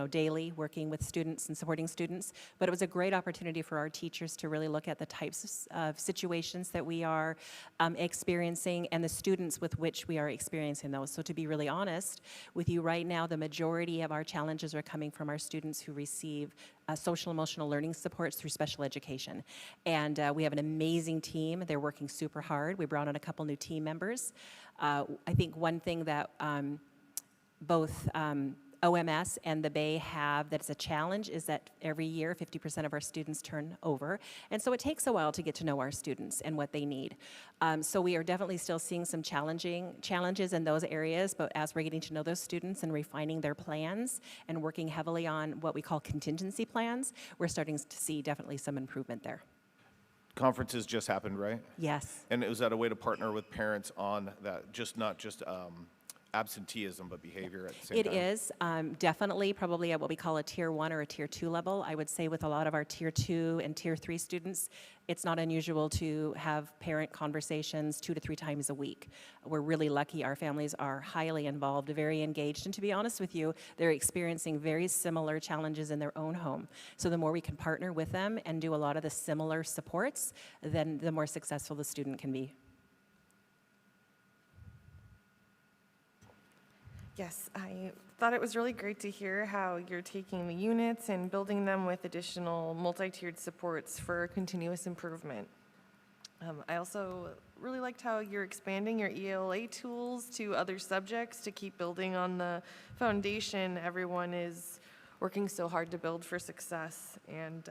daily working with students and supporting students. But it was a great opportunity for our teachers to really look at the types of situations that we are experiencing and the students with which we are experiencing those. So to be really honest with you right now, the majority of our challenges are coming from our students who receive social emotional learning supports through special education. And we have an amazing team. They're working super hard. We brought on a couple new team members. I think one thing that both OMS and the Bay have that's a challenge is that every year 50% of our students turn over, and so it takes a while to get to know our students and what they need. So we are definitely still seeing some challenges in those areas, but as we're getting to know those students and refining their plans and working heavily on what we call contingency plans, we're starting to see definitely some improvement there. Conferences just happened, right? Yes. And was that a way to partner with parents on that, not just absenteeism, but behavior at the same time? It is definitely probably at what we call a tier 1 or a tier 2 level. I would say with a lot of our tier 2 and tier 3 students, it's not unusual to have parent conversations 2 to 3 times a week. We're really lucky. Our families are highly involved, very engaged, and to be honest with you, they're experiencing very similar challenges in their own home. So the more we can partner with them and do a lot of the similar supports, then the more successful the student can be. Yes, I thought it was really great to hear how you're taking the units and building them with additional multi-tiered supports for continuous improvement. I also really liked how you're expanding your ELA tools to other subjects to keep building on the foundation everyone is working so hard to build for success. And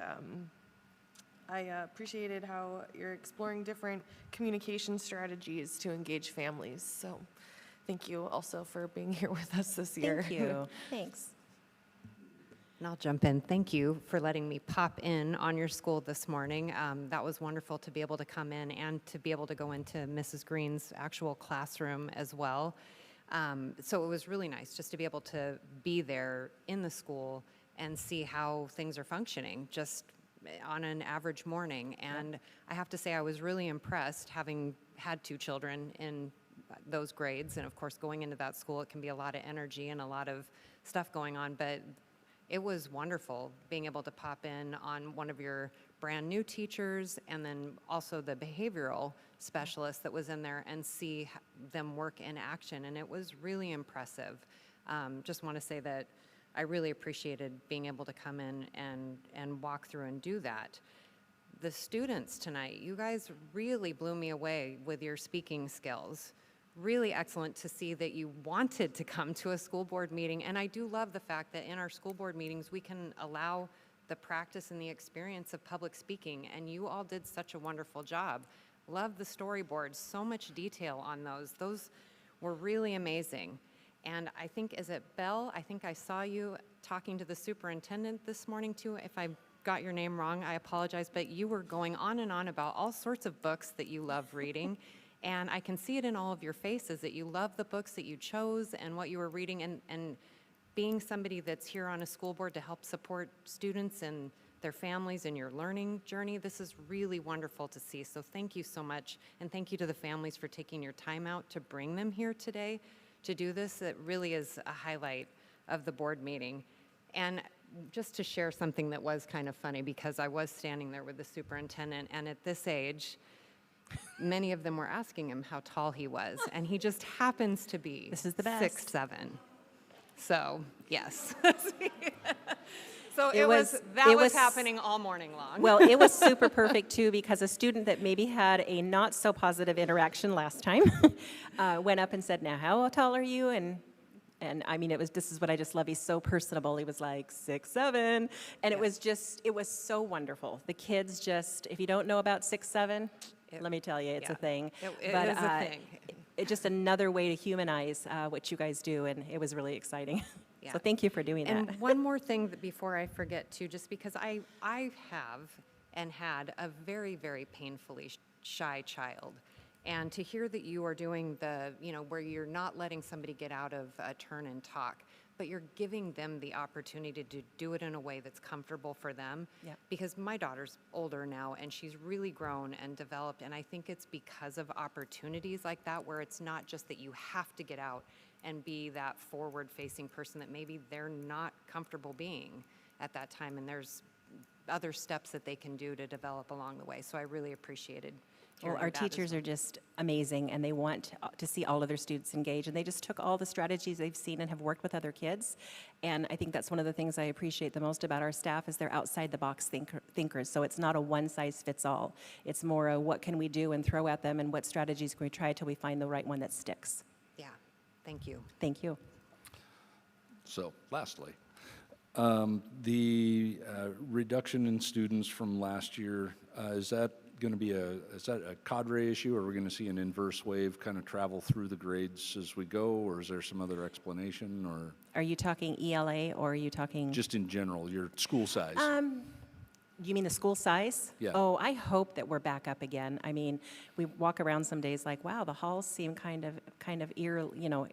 I appreciated how you're exploring different communication strategies to engage families. So thank you also for being here with us this year. Thank you. Thanks. And I'll jump in. Thank you for letting me pop in on your school this morning. That was wonderful to be able to come in and to be able to go into Mrs. Green's actual classroom as well. So it was really nice just to be able to be there in the school and see how things are functioning just on an average morning. And I have to say I was really impressed, having had 2 children in those grades, and of course going into that school it can be a lot of energy and a lot of stuff going on, but it was wonderful being able to pop in on one of your brand new teachers and then also the behavioral specialist that was in there and see them work in action. And it was really impressive. Just want to say that I really appreciated being able to come in and walk through and do that. The students tonight, you guys really blew me away with your speaking skills. Really excellent to see that you wanted to come to a school board meeting. And I do love the fact that in our school board meetings, we can allow the practice and the experience of public speaking. And you all did such a wonderful job. Love the storyboards, so much detail on those. Those were really amazing. And I think, is it Belle? I think I saw you talking to the superintendent this morning too. If I got your name wrong, I apologize, but you were going on and on about all sorts of books that you love reading. And I can see it in all of your faces that you love the books that you chose and what you were reading. And being somebody that's here on a school board to help support students and their families in your learning journey, this is really wonderful to see. So thank you so much. And thank you to the families for taking your time out to bring them here today to do this. It really is a highlight of the board meeting. And just to share something that was kind of funny, because I was standing there with the superintendent, and at this age, many of them were asking him how tall he was, and he just happens to be This is the best. 6'7". So, yes. So It was happening all morning long. Well, it was super perfect too, because a student that maybe had a not so positive interaction last time went up and said, "Now, how tall are you?" And I mean, this is what I just love. He's so personable. He was like 6'7", and it was so wonderful. The kids just, if you don't know about 6'7", let me tell you, it's a thing. It is a thing. It's just another way to humanize what you guys do, and it was really exciting. Yeah. So thank you for doing that. And one more thing that before I forget too, just because I have and had a very, very painfully shy child. And to hear that you are doing where you're not letting somebody get out of a turn and talk, but you're giving them the opportunity to do it in a way that's comfortable for them. Yep. Because my daughter's older now and she's really grown and developed. And I think it's because of opportunities like that, where it's not just that you have to get out and be that forward-facing person that maybe they're not comfortable being at that time. And there's other steps that they can do to develop along the way. So I really appreciated Well, hearing our that as teachers well. are just amazing, and they want to see all of their students engaged, and they just took all the strategies they've seen and have worked with other kids. And I think that's one of the things I appreciate the most about our staff is they're outside-the-box thinkers. So it's not a one-size-fits-all. It's more a what can we do and throw at them, and what strategies can we try till we find the right one that sticks. Yeah, thank you. Thank you. So, lastly, the reduction in students from last year, is that going to be a cadre issue, or are we going to see an inverse wave kind of travel through the grades as we go, or is there some other explanation, or? Are you talking ELA, or are you talking? Just in general, your school size? You mean the school size? Yeah. Oh, I hope that we're back up again. I mean, we walk around some days like, wow, the halls seem kind of eerie. You know,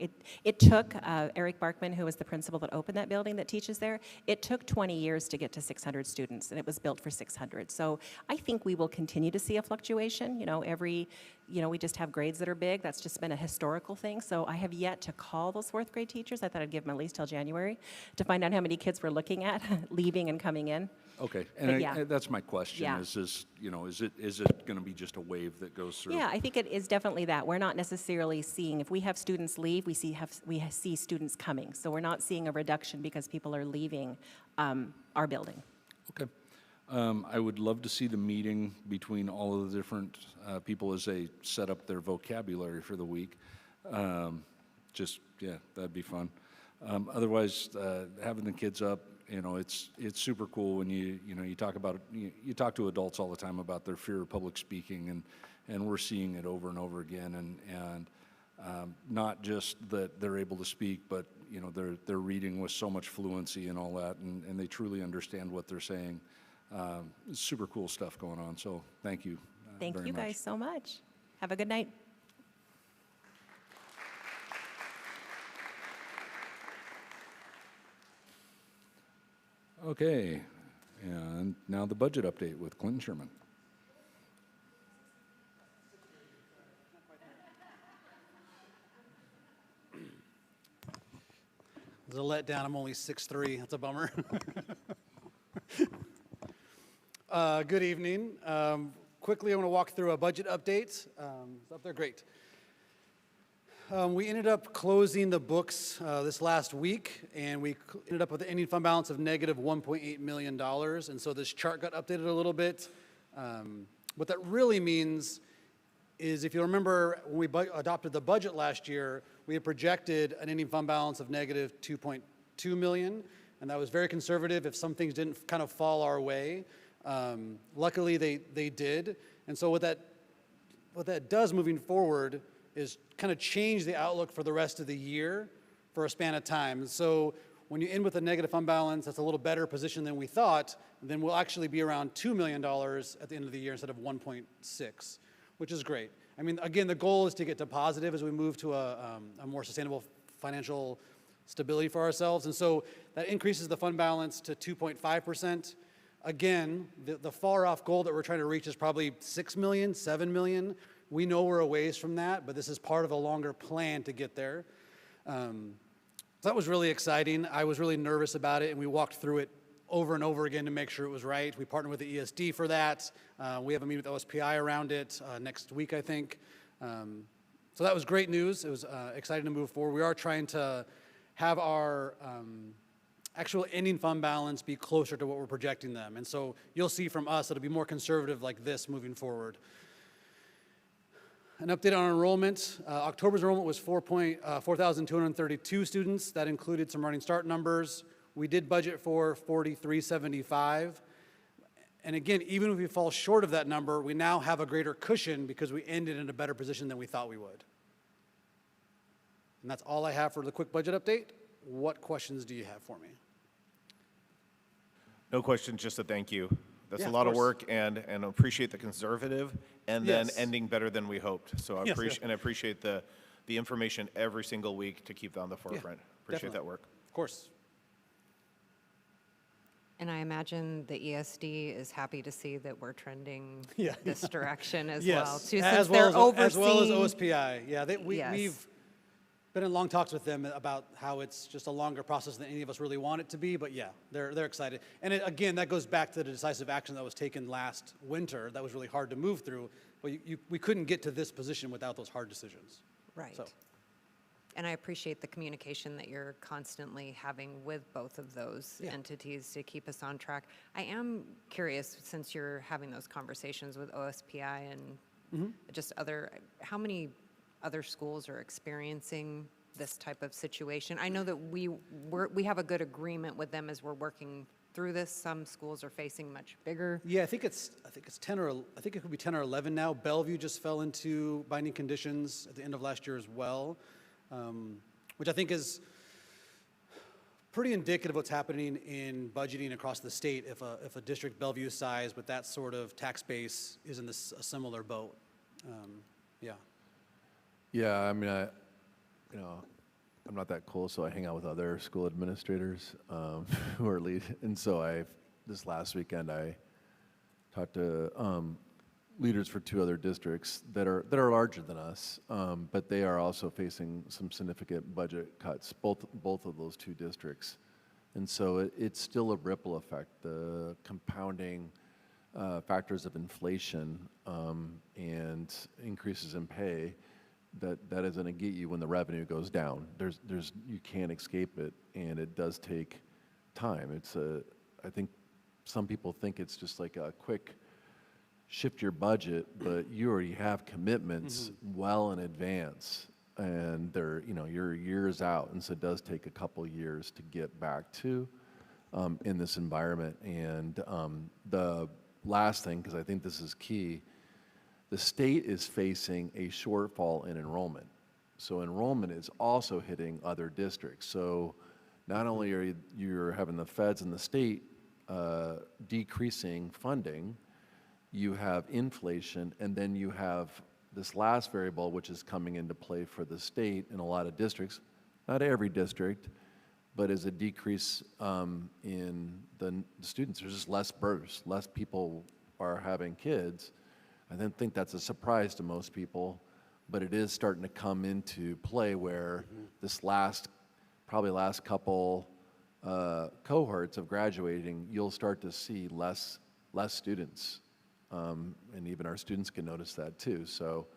it took Eric Barkman, who was the principal that opened that building that teaches there. It took 20 years to get to 600 students, and it was built for 600. So I think we will continue to see a fluctuation. You know, we just have grades that are big. That's just been a historical thing. So I have yet to call those fourth grade teachers. I thought I'd give them at least till January to find out how many kids we're looking at leaving and coming in. Okay, But and yeah. that's my question, Yeah. is this, is it going to be just a wave that goes through? Yeah, I think it is definitely that. We're not necessarily seeing, if we have students leave, we see students coming. So we're not seeing a reduction because people are leaving our building. Okay. I would love to see the meeting between all of the different people as they set up their vocabulary for the week. That'd be fun. Otherwise, having the kids up, it's super cool when you talk to adults all the time about their fear of public speaking, and we're seeing it over and over again, and not just that they're able to speak, but they're reading with so much fluency and all that, and they truly understand what they're saying. Super cool stuff going on, so thank you Thank very you much. guys so much. Have a good night. Okay, and now the budget update with Clinton Sherman. was a letdown. I'm only 6'3". That's a bummer. Good evening. Quickly, I want to walk through a budget update. It's up there, great. We ended up closing the books this last week, and we ended up with an ending fund balance of negative $1.8 million. And so this chart got updated a little bit. What that really means is, if you remember, when we adopted the budget last year, we had projected an ending fund balance of negative $2.2 million, and that was very conservative if some things didn't kind of fall our way. Luckily, they did. And so what that does moving forward is kind of change the outlook for the rest of the year for a span of time. So when you end with a negative fund balance, that's a little better position than we thought, then we'll actually be around $2 million at the end of the year instead of 1.6, which is great. I mean, again, the goal is to get to positive as we move to a more sustainable financial stability for ourselves. And so that increases the fund balance to 2.5%. Again, the far off goal that we're trying to reach is probably 6 million, 7 million. We know we're a ways from that, but this is part of a longer plan to get there. So that was really exciting. I was really nervous about it, and we walked through it over and over again to make sure it was right. We partnered with the ESD for that. We have a meeting with OSPI around it next week, I think. So that was great news. It was exciting to move forward. We are trying to have our actual ending fund balance be closer to what we're projecting them. And so you'll see from us it'll be more conservative like this moving forward. An update on enrollment. October's enrollment was 4,232 students. That included some running start numbers. We did budget for 4,375. And again, even if we fall short of that number, we now have a greater cushion because we ended in a better position than we thought we would. And that's all I have for the quick budget update. What questions do you have for me? No questions, just a thank you. That's Yeah, a of lot of course. work, and appreciate the conservative, and then Yes. ending better than we hoped. So I Yes, appreciate yeah. and appreciate the information every single week to keep that on the forefront. Appreciate that definitely. work. Of course. And I imagine the ESD is happy to see that we're trending Yeah. this direction as Yes. well, too, as since well they're as, as well as overseeing. OSPI. Yeah, Yes. we've been in long talks with them about how it's just a longer process than any of us really want it to be, but yeah, they're excited. And again, that goes back to the decisive action that was taken last winter that was really hard to move through, but we couldn't get to this position without those hard decisions. Right. So. And I appreciate the communication that you're constantly having with both of those entities to keep us on track. I am curious, since you're having those conversations with OSPI and just how many other schools are experiencing this type of situation? I know that we have a good agreement with them as we're working through this. Some schools are facing much bigger. Yeah, I think it's 10 or I think it could be 10 or 11 now. Bellevue just fell into binding conditions at the end of last year as well, which I think is pretty indicative of what's happening in budgeting across the state. If a district Bellevue size with that sort of tax base is in a similar boat, yeah. Yeah, I mean, I'm not that cool, so I hang out with other school administrators who are and so this last weekend I talked to leaders for 2 other districts that are larger than us, but they are also facing some significant budget cuts, both of those 2 districts. And so it's still a ripple effect, the compounding factors of inflation and increases in pay that is going to get you when the revenue goes down. You can't escape it, and it does take time. I think some people think it's just like a quick shift your budget, but you already have commitments well in advance, and you're years out, and so it does take a couple years to get back to in this environment. And the last thing, because I think this is key, the state is facing a shortfall in enrollment. So enrollment is also hitting other districts. So not only are you're having the feds and the state decreasing funding, you have inflation, and then you have this last variable, which is coming into play for the state in a lot of districts, not every district, but as a decrease in the students. There's just less births, less people are having kids. I don't think that's a surprise to most people, but it is starting to come into play where this last probably last couple cohorts of graduating, you'll start to see less students. And even our students can notice that too. So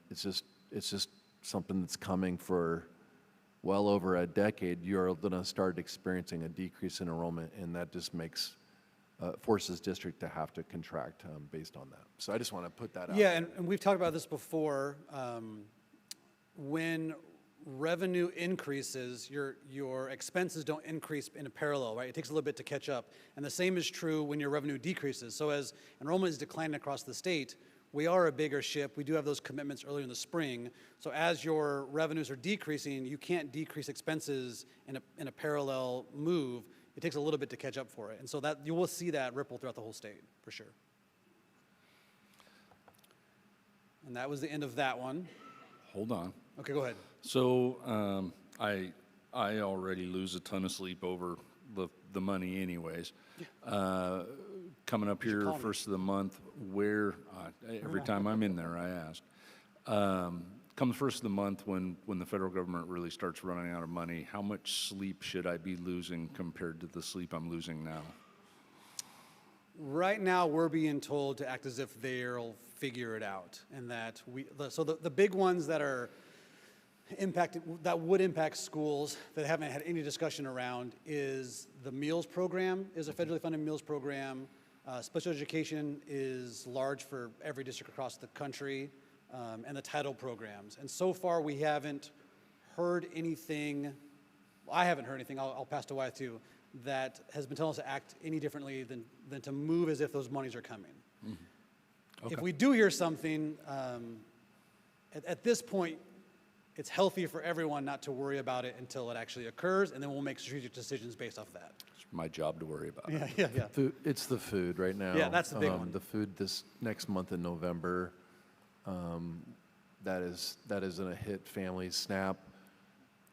it's just something that's coming for well over a decade. You're going to start experiencing a decrease in enrollment, and that just forces district to have to contract based on that. So I just want to put that out. Yeah, and we've talked about this before. When revenue increases, your expenses don't increase in a parallel, right? It takes a little bit to catch up. And the same is true when your revenue decreases. So as enrollment is declining across the state, we are a bigger ship. We do have those commitments earlier in the spring. So as your revenues are decreasing, you can't decrease expenses in a parallel move. It takes a little bit to catch up for it. And so that you will see that ripple throughout the whole state, for sure. And that was the end of that one. Hold on. Okay, go ahead. So I already lose a ton of sleep over the money anyways. Coming up here first of the month, every time I'm in there, I ask. Come the first of the month when the federal government really starts running out of money, how much sleep should I be losing compared to the sleep I'm losing now? Right now, we're being told to act as if they'll figure it out, and that so the big ones that are that would impact schools that haven't had any discussion around is the meals program, is a federally funded meals program. Special education is large for every district across the country, and the title programs. And so far, we haven't heard anything. I haven't heard anything. I'll pass to Wyeth too. That has been telling us to act any differently than to move as if those monies are coming. Mm-hmm. Okay. If we do hear something, at this point, it's healthy for everyone not to worry about it until it actually occurs, and then we'll make strategic decisions based off of that. It's my job to worry about it. Yeah. It's the food right now. Yeah, that's the big one. The food this next month in November, that isn't a hit families. SNAP,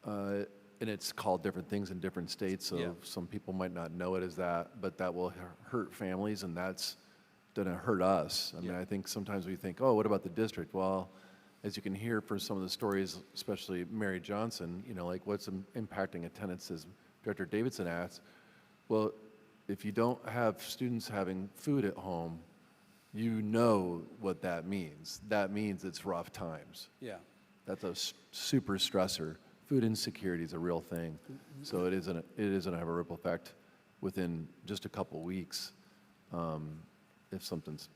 and it's called different things in different states, so some people might not know it as that, but that will hurt families, and that's going to hurt us. I mean, I think sometimes we think, oh, what about the district? Well, as you can hear from some of the stories, especially Mary Johnson, like what's impacting attendance, as Director Davidson asked. Well, if you don't have students having food at home, you know what that means. That means it's rough times. Yeah. That's a super stressor. Food insecurity is a real thing. So it isn't have a ripple effect within just a couple weeks. If something's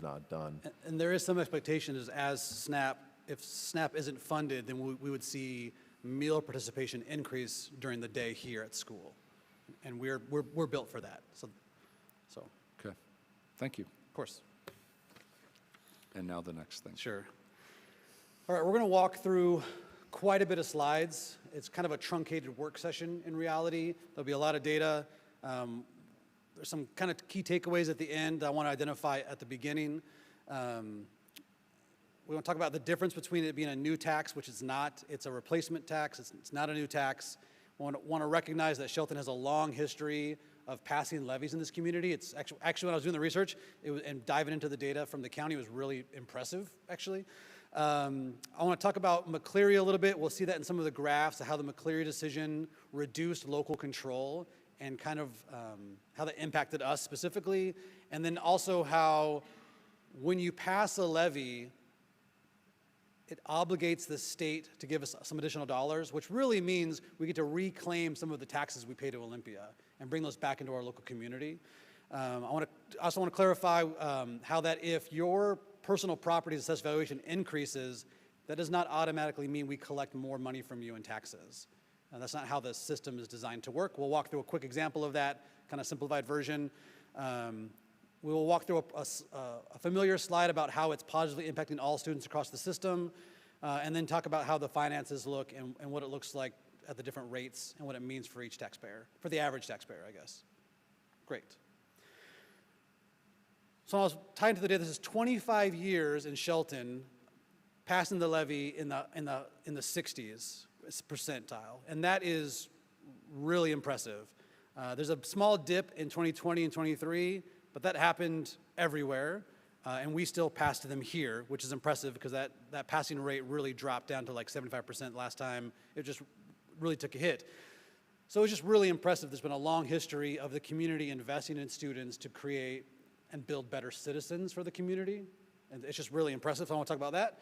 not done. And there is some expectation if SNAP isn't funded, then we would see meal participation increase during the day here at school. And we're built for that. So. Okay, thank you. Of course. And now the next thing. Sure. All right, we're going to walk through quite a bit of slides. It's kind of a truncated work session in reality. There'll be a lot of data. There's some kind of key takeaways at the end I want to identify at the beginning. We want to talk about the difference between it being a new tax, which it's not. It's a replacement tax. It's not a new tax. We want to recognize that Shelton has a long history of passing levies in this community. It's actually when I was doing the research and diving into the data from the county, it was really impressive, actually. I want to talk about McCleary a little bit. We'll see that in some of the graphs, how the McCleary decision reduced local control and kind of how that impacted us specifically. And then also how when you pass a levy, it obligates the state to give us some additional dollars, which really means we get to reclaim some of the taxes we pay to Olympia and bring those back into our local community. I also want to clarify how that if your personal property's assessed valuation increases, that does not automatically mean we collect more money from you in taxes. That's not how the system is designed to work. We'll walk through a quick example of that, kind of simplified version. We will walk through a familiar slide about how it's positively impacting all students across the system, and then talk about how the finances look and what it looks like at the different rates and what it means for each taxpayer, for the average taxpayer, I guess. Great. So I was tied into the data. This is 25 years in Shelton, passing the levy in the 60s percentile, and that is really impressive. There's a small dip in 2020 and 23, but that happened everywhere, and we still passed them here, which is impressive because that passing rate really dropped down to like 75% last time. It just really took a hit. So it's just really impressive. There's been a long history of the community investing in students to create and build better citizens for the community. And it's just really impressive, so I want to talk about that.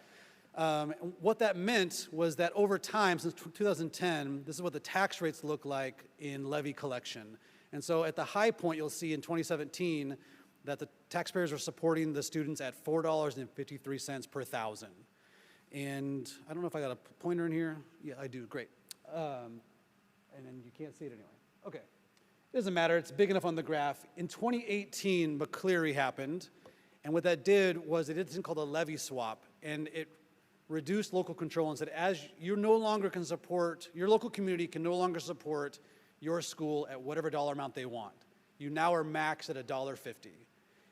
What that meant was that over time, since 2010, this is what the tax rates look like in levy collection. And so at the high point, you'll see in 2017 that the taxpayers are supporting the students at $4.53 per thousand. And I don't know if I got a pointer in here. Yeah, I do, great. And then you can't see it anyway. Okay, it doesn't matter, it's big enough on the graph. In 2018, McCleary happened, and what that did was it did something called a levy swap, and it reduced local control and said, as you no longer can support, your local community can no longer support your school at whatever dollar amount they want. You now are maxed at $1.50.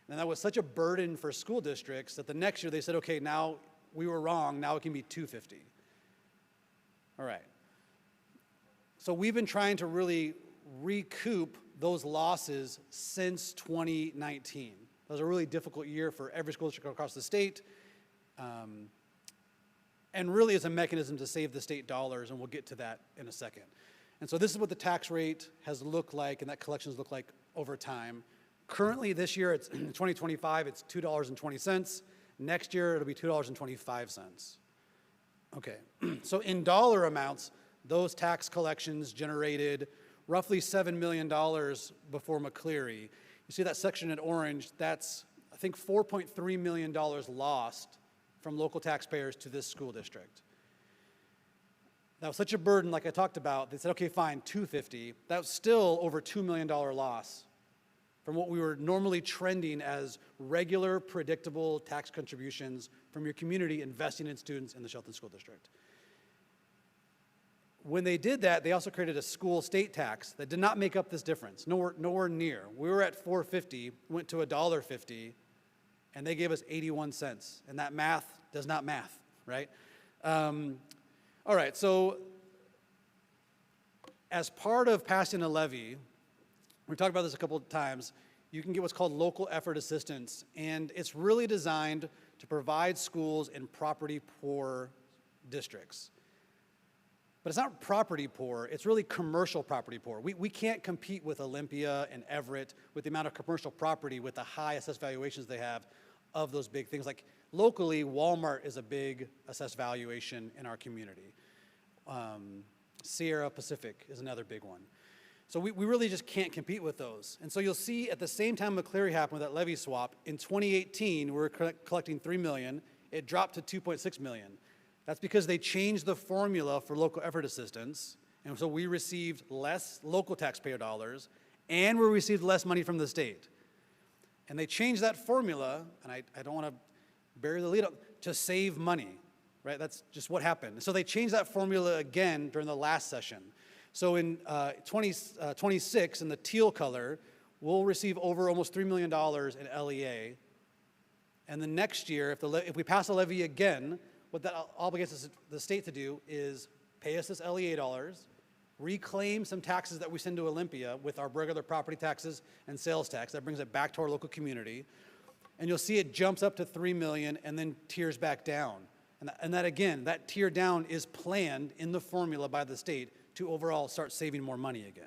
And that was such a burden for school districts that the next year they said, okay, now we were wrong, now it can be $2.50. All right. So we've been trying to really recoup those losses since 2019. That was a really difficult year for every school district across the state. And really is a mechanism to save the state dollars, and we'll get to that in a second. And so this is what the tax rate has looked like and that collections look like over time. Currently this year, it's in 2025, it's $2.20. Next year, it'll be $2.25. Okay, so in dollar amounts, those tax collections generated roughly $7 million before McCleary. You see that section in orange, that's, I think, $4.3 million lost from local taxpayers to this school district. That was such a burden, like I talked about, they said, okay, fine, $250. That was still over $2 million loss from what we were normally trending as regular, predictable tax contributions from your community investing in students in the Shelton School District. When they did that, they also created a school state tax that did not make up this difference, nowhere near. We were at $4.50, went to $1.50, and they gave us 81 cents. And that math does not math, right? All right, so as part of passing a levy, we talked about this a couple of times, you can get what's called local effort assistance, and it's really designed to provide schools in property poor districts. But it's not property poor, it's really commercial property poor. We can't compete with Olympia and Everett with the amount of commercial property with the high assessed valuations they have of those big things. Like locally, Walmart is a big assessed valuation in our community. Sierra Pacific is another big one. So we really just can't compete with those. And so you'll see at the same time McCleary happened with that levy swap, in 2018, we were collecting $3 million. It dropped to $2.6 million. That's because they changed the formula for local effort assistance, and so we received less local taxpayer dollars, and we received less money from the state. And they changed that formula, and I don't want to bury the lead up, to save money, right? That's just what happened. So they changed that formula again during the last session. So in 26, in the teal color, we'll receive over almost $3 million in LEA. And the next year, if we pass a levy again, what that obligates the state to do is pay us this LEA dollars, reclaim some taxes that we send to Olympia with our regular property taxes and sales tax. That brings it back to our local community. And you'll see it jumps up to $3 million and then tears back down. And that again, that tier down is planned in the formula by the state to overall start saving more money again.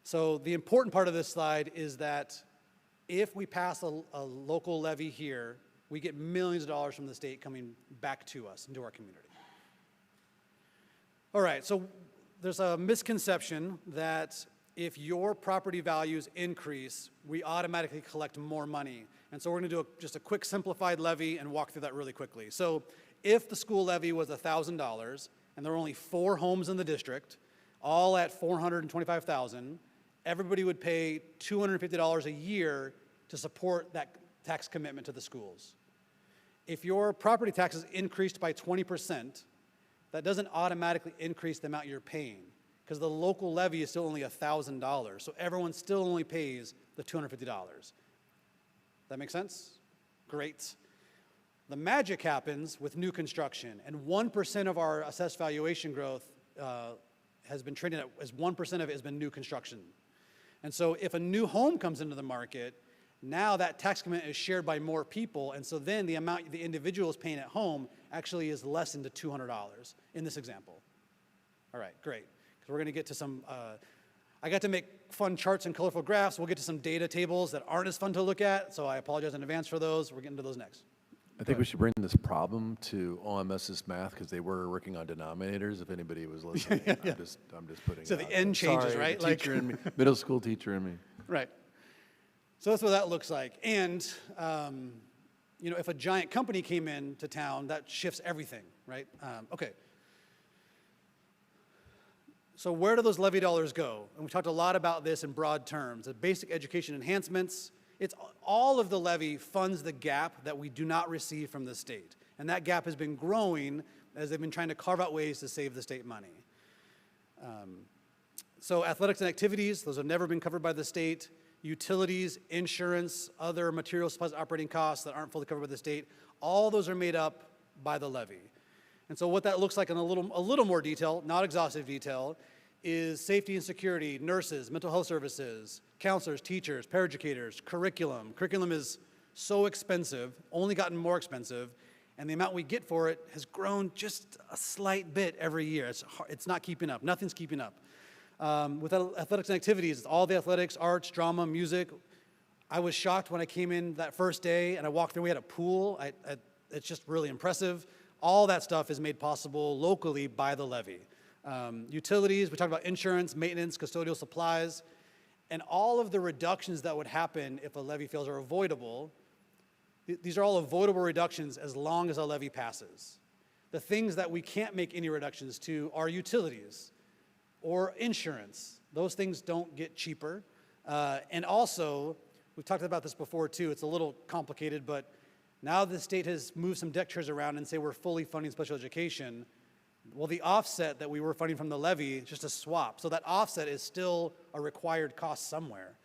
So the important part of this slide is that if we pass a local levy here, we get millions of dollars from the state coming back to us, into our community. All right, so there's a misconception that if your property values increase, we automatically collect more money. And so we're gonna do just a quick simplified levy and walk through that really quickly. So if the school levy was $1,000 and there were only 4 homes in the district, all at $425,000, everybody would pay $250 a year to support that tax commitment to the schools. If your property taxes increased by 20%, that doesn't automatically increase the amount you're paying, because the local levy is still only $1,000, so everyone still only pays the $250. That make sense? Great. The magic happens with new construction, and 1% of our assessed valuation growth has been trending as 1% of it has been new construction. And so if a new home comes into the market, now that tax commitment is shared by more people, and so then the amount the individual is paying at home actually is lessened to $200 in this example. All right, great. Because we're going to get to some, I got to make fun charts and colorful graphs. We'll get to some data tables that aren't as fun to look at, so I apologize in advance for those. We're getting to those next. I think we should bring this problem to OMS's math because they were working on denominators. If anybody was listening, Yeah. I'm just putting. So it the out N there. changes, Sorry, right? The Like- teacher in me, middle school teacher in me. Right. So that's what that looks like. And, you know, if a giant company came into town, that shifts everything, right? Okay. So where do those levy dollars go? And we talked a lot about this in broad terms. The basic education enhancements, it's all of the levy funds the gap that we do not receive from the state. And that gap has been growing as they've been trying to carve out ways to save the state money. So athletics and activities, those have never been covered by the state. Utilities, insurance, other material supplies, operating costs that aren't fully covered by the state, all those are made up by the levy. And so what that looks like in a little more detail, not exhaustive detail, is safety and security, nurses, mental health services, counselors, teachers, paraeducators, curriculum. Curriculum is so expensive, only gotten more expensive, and the amount we get for it has grown just a slight bit every year. It's not keeping up. Nothing's keeping up. With athletics and activities, it's all the athletics, arts, drama, music. I was shocked when I came in that first day and I walked through, we had a pool. It's just really impressive. All that stuff is made possible locally by the levy. Utilities, we talked about insurance, maintenance, custodial supplies, and all of the reductions that would happen if a levy fails are avoidable. These are all avoidable reductions as long as a levy passes. The things that we can't make any reductions to are utilities or insurance. Those things don't get cheaper. And also, we've talked about this before too, it's a little complicated, but now the state has moved some deck chairs around and say we're fully funding special education. Well, the offset that we were funding from the levy is just a swap. So that offset is still a required cost somewhere.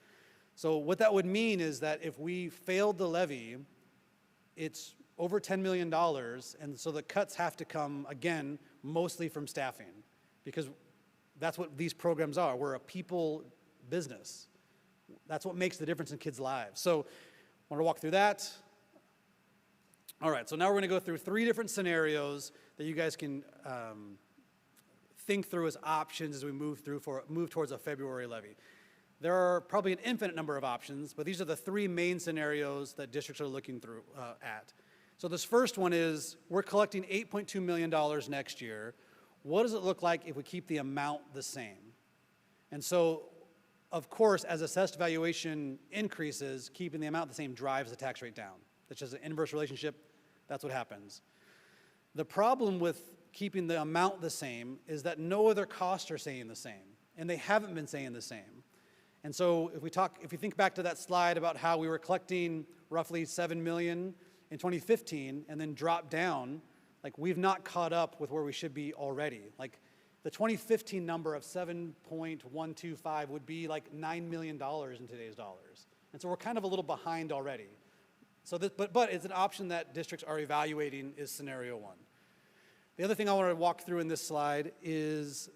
So what that would mean is that if we failed the levy, it's over $10 million, and so the cuts have to come, again, mostly from staffing, because that's what these programs are. We're a people business. That's what makes the difference in kids' lives. So I want to walk through that. All right, so now we're going to go through 3 different scenarios that you guys can think through as options as we move towards a February levy. There are probably an infinite number of options, but these are the 3 main scenarios that districts are looking through at. So this first one is we're collecting $8.2 million next year. What does it look like if we keep the amount the same? And so, of course, as assessed valuation increases, keeping the amount the same drives the tax rate down. It's just an inverse relationship. That's what happens. The problem with keeping the amount the same is that no other costs are staying the same, and they haven't been staying the same. And so if you think back to that slide about how we were collecting roughly $7 million in 2015 and then dropped down, like we've not caught up with where we should be already. Like the 2015 number of 7.125 would be like $9 million in today's dollars. And so we're kind of a little behind already. So but it's an option that districts are evaluating is scenario 1. The other thing I want to walk through in this slide is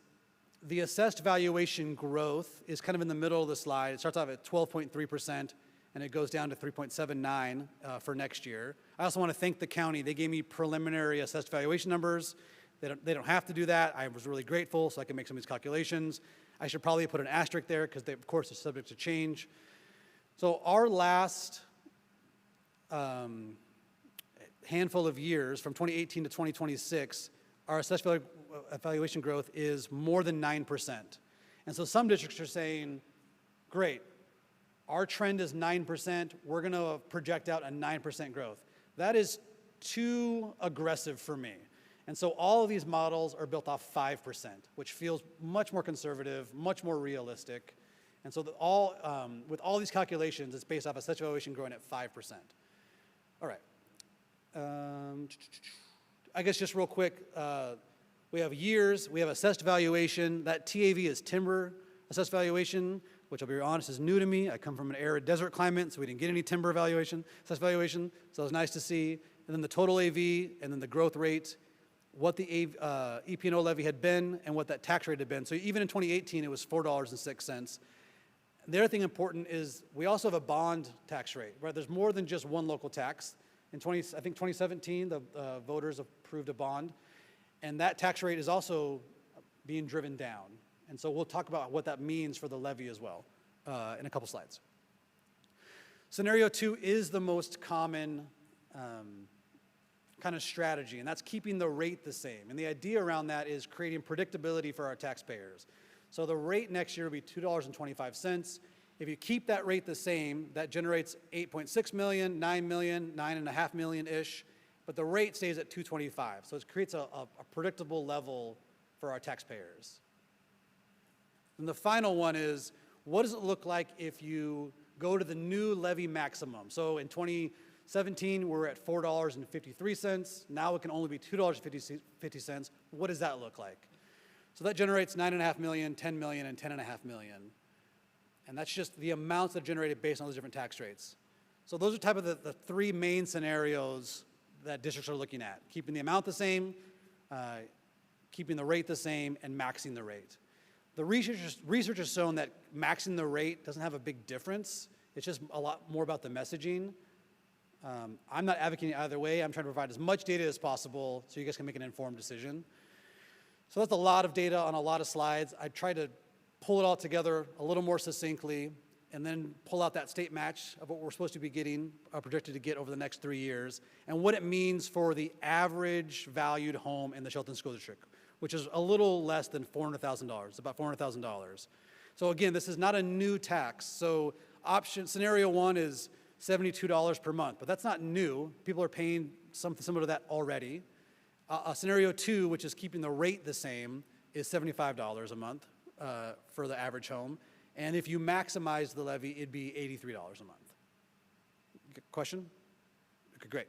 the assessed valuation growth is kind of in the middle of the slide. It starts off at 12.3%, and it goes down to 3.79 for next year. I also want to thank the county. They gave me preliminary assessed valuation numbers. They don't have to do that. I was really grateful, so I can make some of these calculations. I should probably put an asterisk there because they, of course, are subject to change. So our last handful of years, from 2018 to 2026, our assessed valuation growth is more than 9%. And so some districts are saying, great, our trend is 9%, we're going to project out a 9% growth. That is too aggressive for me. And so all of these models are built off 5%, which feels much more conservative, much more realistic. And so with all these calculations, it's based off assessed valuation growing at 5%. All right. I guess just real quick, we have years, we have assessed valuation. That TAV is timber assessed valuation, which I'll be honest is new to me. I come from an arid desert climate, so we didn't get any timber valuation, assessed valuation, so it was nice to see. And then the total AV, and then the growth rate, what the EP&O levy had been, and what that tax rate had been. So even in 2018, it was $4.06. The other thing important is we also have a bond tax rate, right? There's more than just one local tax. In 2017, the voters approved a bond, and that tax rate is also being driven down. And so we'll talk about what that means for the levy as well in a couple slides. Scenario 2 is the most common kind of strategy, and that's keeping the rate the same. And the idea around that is creating predictability for our taxpayers. So the rate next year will be $2.25. If you keep that rate the same, that generates 8.6 million, 9 million, 9.5 million-ish, but the rate stays at $2.25. So it creates a predictable level for our taxpayers. And the final one is, what does it look like if you go to the new levy maximum? So in 2017, we're at $4.53. Now it can only be $2.50. What does that look like? So that generates 9.5 million, 10 million, and 10.5 million. And that's just the amounts that are generated based on those different tax rates. So those are type of the three main scenarios that districts are looking at: keeping the amount the same, keeping the rate the same, and maxing the rate. The research has shown that maxing the rate doesn't have a big difference. It's just a lot more about the messaging. I'm not advocating either way. I'm trying to provide as much data as possible so you guys can make an informed decision. So that's a lot of data on a lot of slides. I tried to pull it all together a little more succinctly and then pull out that state match of what we're supposed to be getting, projected to get over the next 3 years, and what it means for the average valued home in the Shelton School District, which is a little less than $400,000, about $400,000. So again, this is not a new tax. So scenario 1 is $72 per month, but that's not new. People are paying something similar to that already. Scenario 2, which is keeping the rate the same, is $75 a month for the average home. And if you maximize the levy, it'd be $83 a month. Question? Okay, great.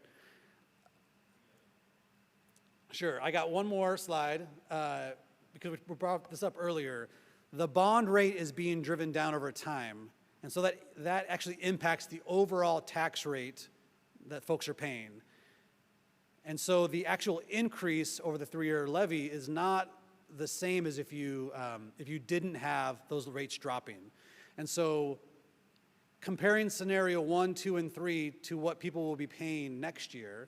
Sure, I got one more slide because we brought this up earlier. The bond rate is being driven down over time, and so that actually impacts the overall tax rate that folks are paying. And so the actual increase over the 3-year levy is not the same as if you didn't have those rates dropping. And so comparing scenario 1, 2, and 3 to what people will be paying next year,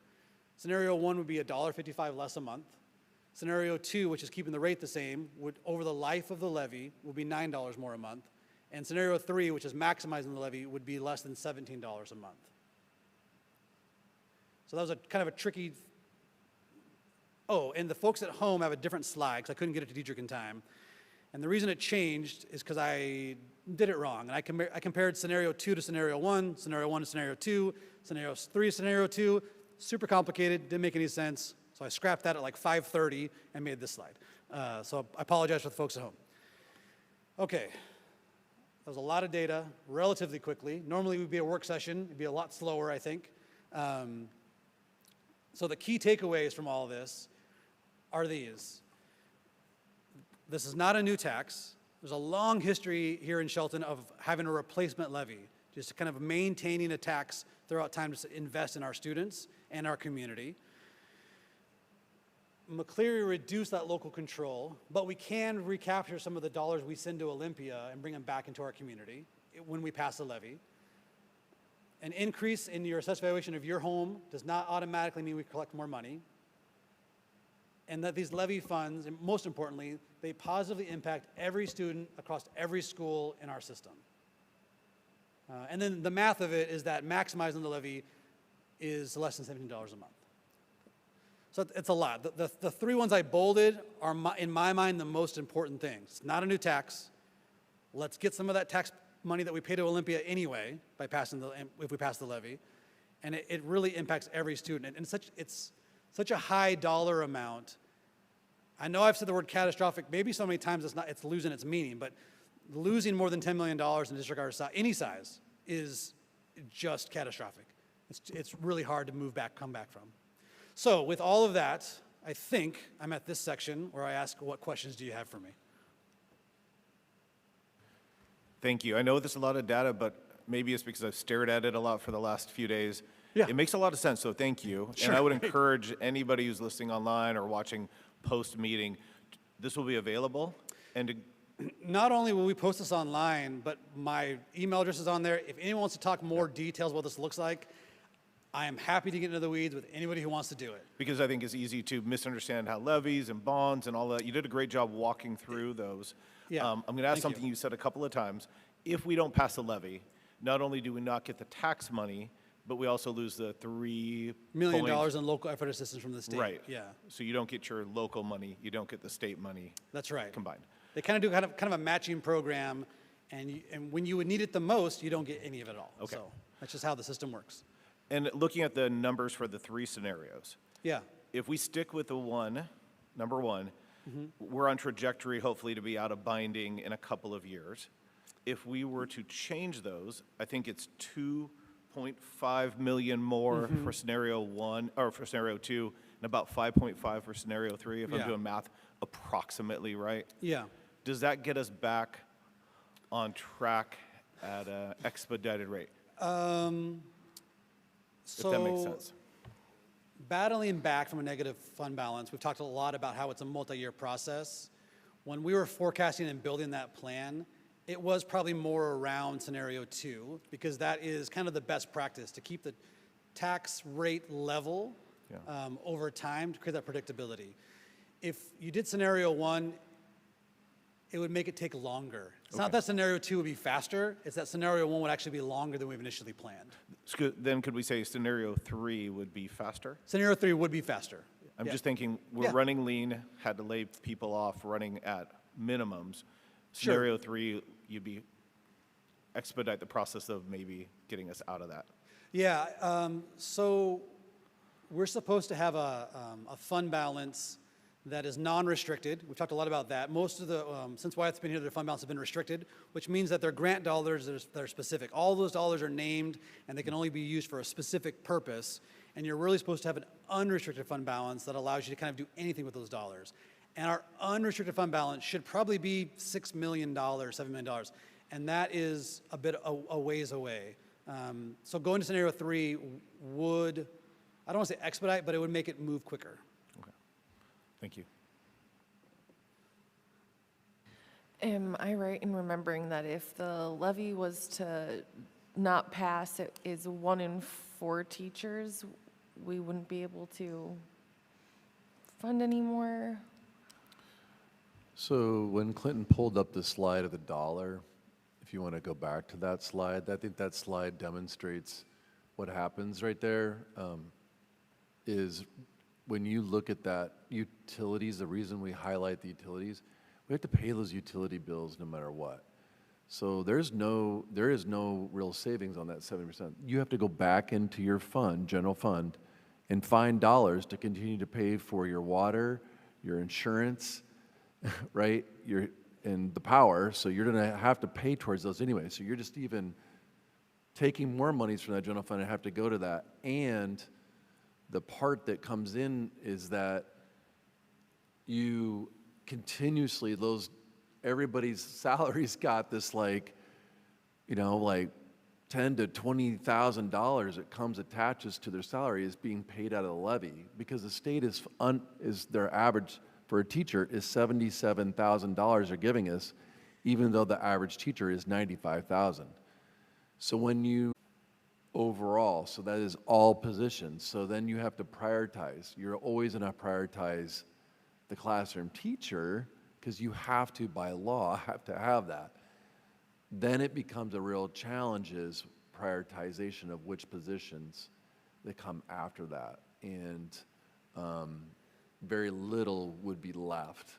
scenario 1 would be $1.55 less a month. Scenario 2, which is keeping the rate the same, would over the life of the levy will be $9 more a month. And scenario 3, which is maximizing the levy, would be less than $17 a month. So that was a kind of a tricky. Oh, and the folks at home have a different slide because I couldn't get it to Diedrich in time. And the reason it changed is because I did it wrong. And I compared scenario 2 to scenario 1, scenario 1 to scenario 2, scenario 3 to scenario 2. Super complicated, didn't make any sense. So I scrapped that at like 5:30 and made this slide. So I apologize for the folks at home. Okay, that was a lot of data relatively quickly. Normally it would be a work session. It'd be a lot slower, I think. So the key takeaways from all of this are these. This is not a new tax. There's a long history here in Shelton of having a replacement levy, just kind of maintaining a tax throughout time to invest in our students and our community. McCleary reduced that local control, but we can recapture some of the dollars we send to Olympia and bring them back into our community when we pass the levy. An increase in your assessed valuation of your home does not automatically mean we collect more money. And that these levy funds, and most importantly, they positively impact every student across every school in our system. And then the math of it is that maximizing the levy is less than $17 a month. So it's a lot. The three ones I bolded are, in my mind, the most important things. It's not a new tax. Let's get some of that tax money that we pay to Olympia anyway by if we pass the levy. And it really impacts every student. And it's such a high dollar amount. I know I've said the word catastrophic maybe so many times it's losing its meaning, but losing more than $10 million in a district our size, any size, is just catastrophic. It's really hard to come back from. So with all of that, I think I'm at this section where I ask, what questions do you have for me? Thank you. I know there's a lot of data, but maybe it's because I've stared at it a lot for the last few days. Yeah. It makes a lot of sense, so thank you. Sure. And I would encourage anybody who's listening online or watching post-meeting, this will be available. And not only will we post this online, but my email address is on there. If anyone wants to talk more details what this looks like, I am happy to get into the weeds with anybody who wants to do it. Because I think it's easy to misunderstand how levies and bonds and all that. You did a great job walking through those. Yeah, I'm going to ask thank you. something you said a couple of times. If we don't pass the levy, not only do we not get the tax money, but we also lose the $3 $1 million in local effort assistance from the state. Right. Yeah, So you don't get your local money, you don't get the state money that's right. combined. They kind of do kind of a matching program, and when you would need it the most, you don't get any of it at all. Okay. So that's just how the system works. And looking at the numbers for the 3 scenarios, Yeah. if we stick with the number one, we're on trajectory hopefully to be out of binding in a couple of years. If we were to change those, I think it's 2.5 million more for scenario 1, or for scenario 2, and about 5.5 for scenario 3, if Yeah. I'm doing math approximately right. Yeah. Does that get us back on track at an expedited rate? If that makes sense. Battling back from a negative fund balance, we've talked a lot about how it's a multi-year process. When we were forecasting and building that plan, it was probably more around scenario 2, because that is kind of the best practice to keep the tax rate level over time to create that predictability. If you did scenario 1, it would make it take longer. It's not that scenario 2 would be faster, it's that scenario 1 would actually be longer than we've initially planned. Then could we say scenario 3 would be faster? Scenario 3 would be faster. I'm Yeah. just thinking, we're running lean, had to lay people off running at minimums. Sure. Scenario 3, you'd be expedite the process of maybe getting us out of that. Yeah, so we're supposed to have a fund balance that is non-restricted. We've talked a lot about that. Most of the, since Wyatt's been here, their fund balance have been restricted, which means that they're grant dollars that are specific. All those dollars are named, and they can only be used for a specific purpose. And you're really supposed to have an unrestricted fund balance that allows you to kind of do anything with those dollars. And our unrestricted fund balance should probably be $6 million, $7 million. And that is a bit a ways away. So going to scenario 3 would, I don't want to say expedite, but it would make it move quicker. Thank you. Am I right in remembering that if the levy was to not pass, it is 1 in 4 teachers, we wouldn't be able to fund anymore? So when Clinton pulled up the slide of the dollar, if you want to go back to that slide, I think that slide demonstrates what happens right there. Is when you look at that utilities, the reason we highlight the utilities, we have to pay those utility bills no matter what. So there is no real savings on that 70%. You have to go back into your fund, general fund, and find dollars to continue to pay for your water, your insurance, right? And the power, so you're gonna have to pay towards those anyway. So you're just even taking more monies from that general fund and have to go to that. And the part that comes in is that you continuously, everybody's salaries got this like $10,000 to $20,000 that comes attaches to their salary is being paid out of the levy, because the state is their average for a teacher is $77,000 they're giving us, even though the average teacher is $95,000. So when you overall, so that is all positions. So then you have to prioritize. You're always going to prioritize the classroom teacher because you have to, by law, have to have that. Then it becomes a real challenge is prioritization of which positions that come after that. And very little would be left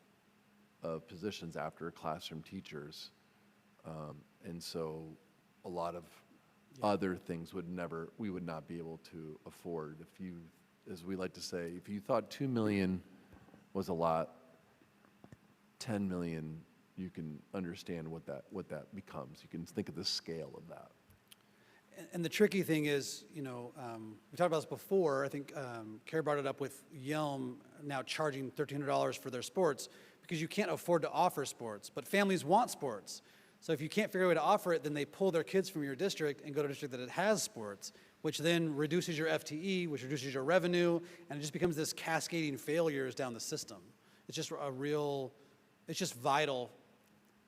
of positions after classroom teachers. And so a lot of other things we would not be able to afford. If you, as we like to say, if you thought 2 million was a lot, 10 million, you can understand what that becomes. You can think of the scale of that. And the tricky thing is, we talked about this before. I think Carrie brought it up with Yelm now charging $1,300 for their sports because you can't afford to offer sports, but families want sports. So if you can't figure out a way to offer it, then they pull their kids from your district and go to a district that it has sports, which then reduces your FTE, which reduces your revenue, and it just becomes this cascading failures down the system. It's just it's just vital.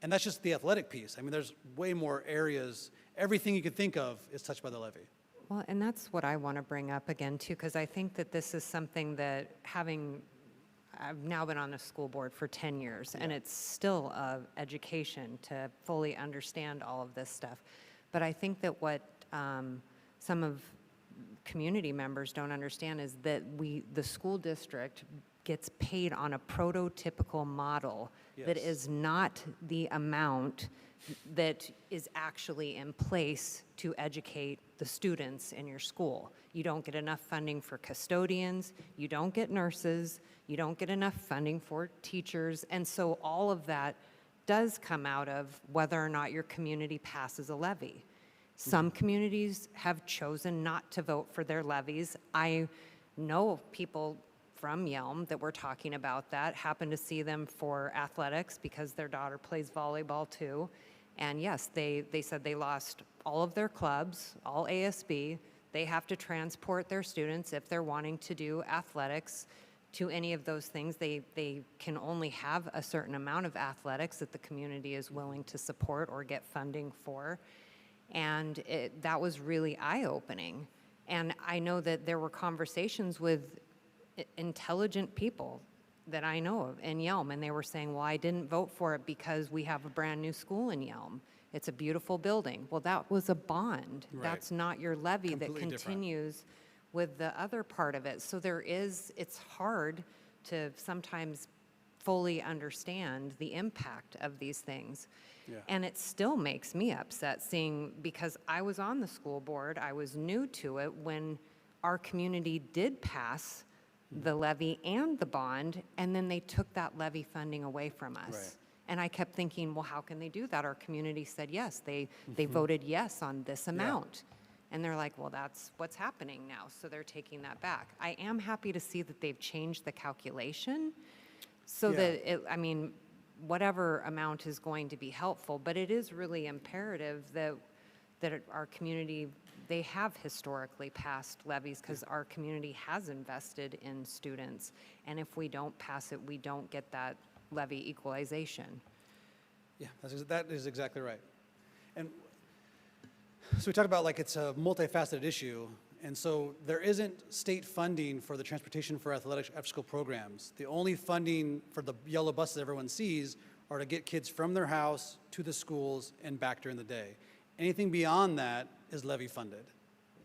And that's just the athletic piece. I mean, there's way more areas. Everything you can think of is touched by the levy. Well, and that's what I want to bring up again too, because I think that this is something that I've now been on the school board for 10 years, and it's still education to fully understand all of this stuff. But I think that what some of community members don't understand is that the school district gets paid on a prototypical model that is not the amount that is actually in place to educate the students in your school. You don't get enough funding for custodians, you don't get nurses, you don't get enough funding for teachers, and so all of that does come out of whether or not your community passes a levy. Some communities have chosen not to vote for their levies. I know of people from Yelm that were talking about that, happened to see them for athletics because their daughter plays volleyball too. And yes, they said they lost all of their clubs, all ASB. They have to transport their students if they're wanting to do athletics to any of those things. They can only have a certain amount of athletics that the community is willing to support or get funding for. And that was really eye-opening. And I know that there were conversations with intelligent people that I know of in Yelm, and they were saying, well, I didn't vote for it because we have a brand new school in Yelm. It's a beautiful building. Well, that was a bond. Right. That's not your levy Completely that different. continues with the other part of it. So it's hard to sometimes fully understand the impact of these things. Yeah. And it still makes me upset seeing, because I was on the school board, I was new to it when our community did pass the levy and the bond, and then they took that levy funding away from us. Right. And I kept thinking, well, how can they do that? Our community said yes. They voted yes on this amount. And they're like, well, that's what's happening now. So they're taking that back. I am happy to see that they've changed the calculation so that, whatever amount is going to be helpful. But it is really imperative that our community, they have historically passed levies because our community has invested in students. And if we don't pass it, we don't get that levy equalization. Yeah, that is exactly right. And so we talk about like it's a multifaceted issue, and so there isn't state funding for the transportation for athletic after-school programs. The only funding for the yellow buses everyone sees are to get kids from their house to the schools and back during the day. Anything beyond that is levy funded.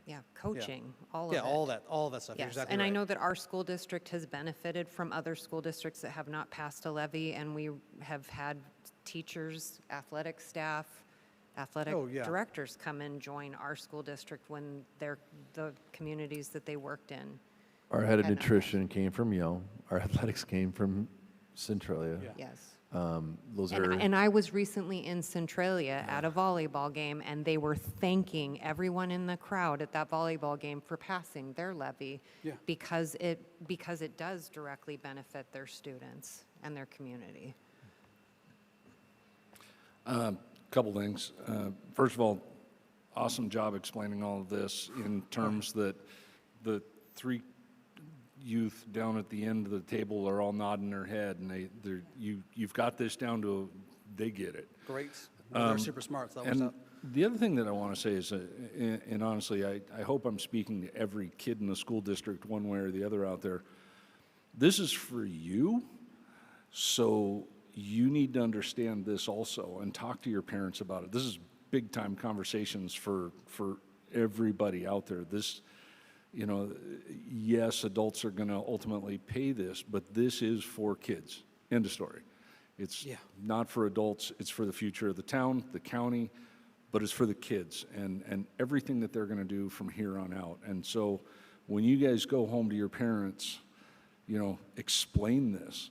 Yeah, coaching, all of it. Yeah, all that stuff. You're Yes, exactly and right. I know that our school district has benefited from other school districts that have not passed a levy, and we have had teachers, athletic staff, athletic directors come and join our school district when they're the communities that they worked in. Our head of had not nutrition came from Yale. Our athletics came from Centralia. Yes. Those are. And I was recently in Centralia at a volleyball game, and they were thanking everyone in the crowd at that volleyball game for passing their levy because it does directly benefit their students and their community. Couple things. First of all, awesome job explaining all of this in terms that the three youth down at the end of the table are all nodding their head, and you've got this down to they get it. Great. They're super smart. So that works And out. the other thing that I want to say is, and honestly, I hope I'm speaking to every kid in the school district one way or the other out there. This is for you, so you need to understand this also and talk to your parents about it. This is big time conversations for everybody out there. This, yes, adults are going to ultimately pay this, but this is for kids. End of story. It's not for adults. It's for the future of the town, the county, but it's for the kids and everything that they're going to do from here on out. And so when you guys go home to your parents, explain this.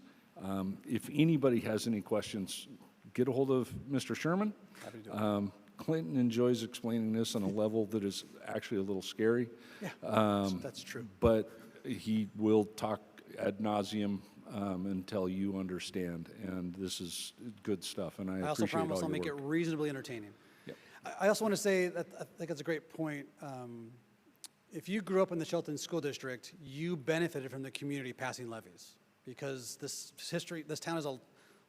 If anybody has any questions, get a hold of Mr. Sherman. Happy to do it. Clinton enjoys explaining this on a level that is actually a little scary. Yeah, that's true. But he will talk ad nauseum until you understand, and this is good stuff, and I also appreciate all promise your I'll make work. it reasonably entertaining. Yep. I also want to say that I think that's a great point. If you grew up in the Shelton School District, you benefited from the community passing levies because this town is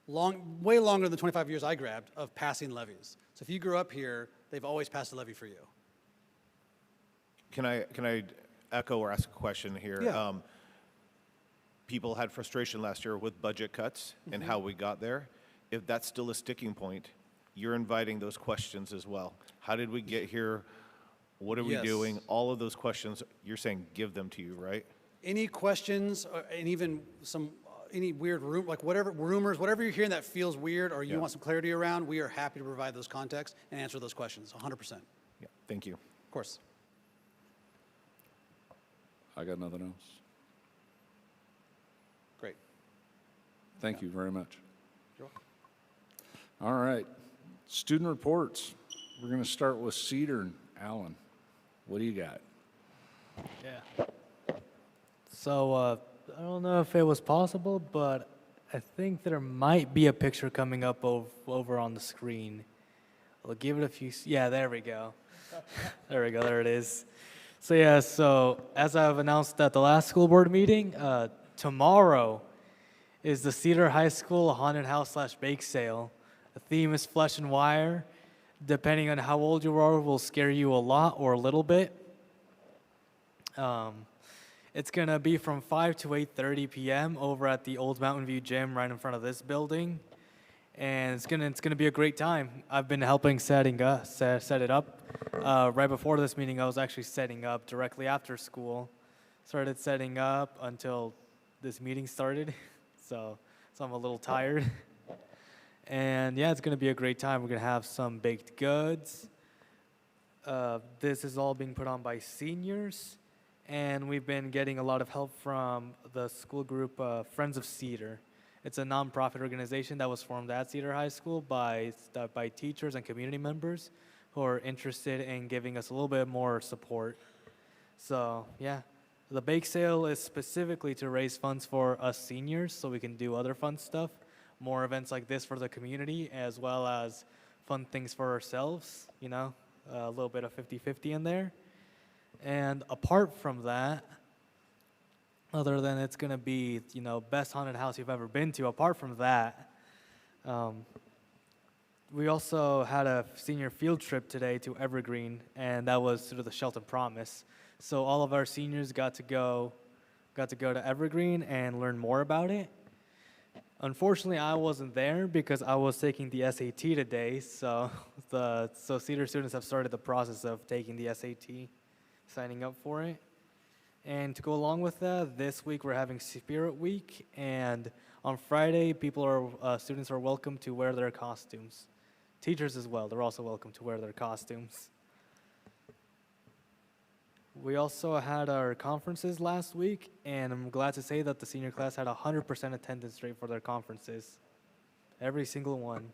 way longer than the 25 years I grabbed of passing levies. So if you grew up here, they've always passed a levy for you. Can I echo or ask a question here? Yeah. People had frustration last year with budget cuts and how we got there. If that's still a sticking point, you're inviting those questions as well. How did we get here? What are we Yes. doing? All of those questions, you're saying give them to you, right? Any questions, and even any weird like whatever rumors, whatever you're hearing that feels weird or you Yeah. want some clarity around, we are happy to provide those contexts and answer those questions, 100%. Yeah, thank you. Of course. I got nothing else. Great. Thank you very much. You're welcome. All right, student reports. We're going to start with Cedar and Allen. What do you got? Yeah. So, I don't know if it was possible, but I think there might be a picture coming up over on the screen. I'll give it a few, yeah, there we go. There we go, there it is. So yeah, so as I've announced at the last school board meeting, tomorrow is the Cedar High School Haunted House / Bake Sale. The theme is flesh and wire. Depending on how old you are, will scare you a lot or a little bit. It's gonna be from 5 to 8:30 p.m. over at the Old Mountain View Gym right in front of this building, and it's gonna be a great time. I've been helping set it up. Right before this meeting, I was actually setting up directly after school. Started setting up until this meeting started, so I'm a little tired. And yeah, it's gonna be a great time. We're gonna have some baked goods. This is all being put on by seniors. And we've been getting a lot of help from the school group Friends of Cedar. It's a nonprofit organization that was formed at Cedar High School by teachers and community members who are interested in giving us a little bit more support. So yeah, the bake sale is specifically to raise funds for us seniors so we can do other fun stuff, more events like this for the community, as well as fun things for ourselves, you know, a little bit of 50-50 in there. And apart from that, other than it's going to be, you know, best haunted house you've ever been to, apart from that, we also had a senior field trip today to Evergreen, and that was sort of the Shelton Promise. So all of our seniors got to go to Evergreen and learn more about it. Unfortunately, I wasn't there because I was taking the SAT today, so Cedar students have started the process of taking the SAT. Signing up for it. And to go along with that, this week we're having Spirit Week, and on Friday, students are welcome to wear their costumes. Teachers as well, they're also welcome to wear their costumes. We also had our conferences last week, and I'm glad to say that the senior class had 100% attendance rate for their conferences. Every single one.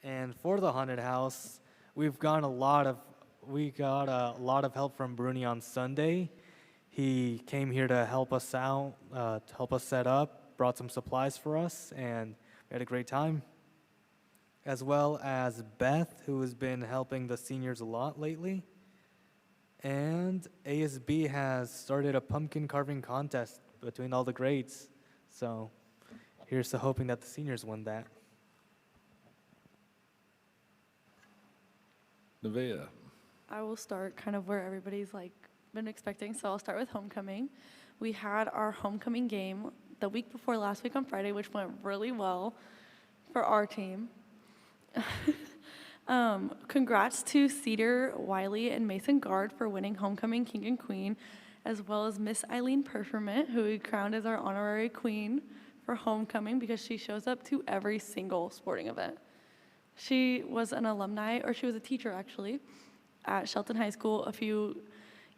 And for the haunted house, we got a lot of help from Bruni on Sunday. He came here to help us out, to help us set up, brought some supplies for us, and we had a great time. As well as Beth, who has been helping the seniors a lot lately. And ASB has started a pumpkin carving contest between all the grades. So here's to hoping that the seniors win that. Nevaeh. I will start kind of where everybody's been expecting. So I'll start with homecoming. We had our homecoming game the week before last week on Friday, which went really well for our team. Congrats to Cedar, Wiley, and Mason Guard for winning homecoming king and queen, as well as Miss Eileen Perferment, who we crowned as our honorary queen for homecoming because she shows up to every single sporting event. She was an alumni, or she was a teacher actually, at Shelton High School a few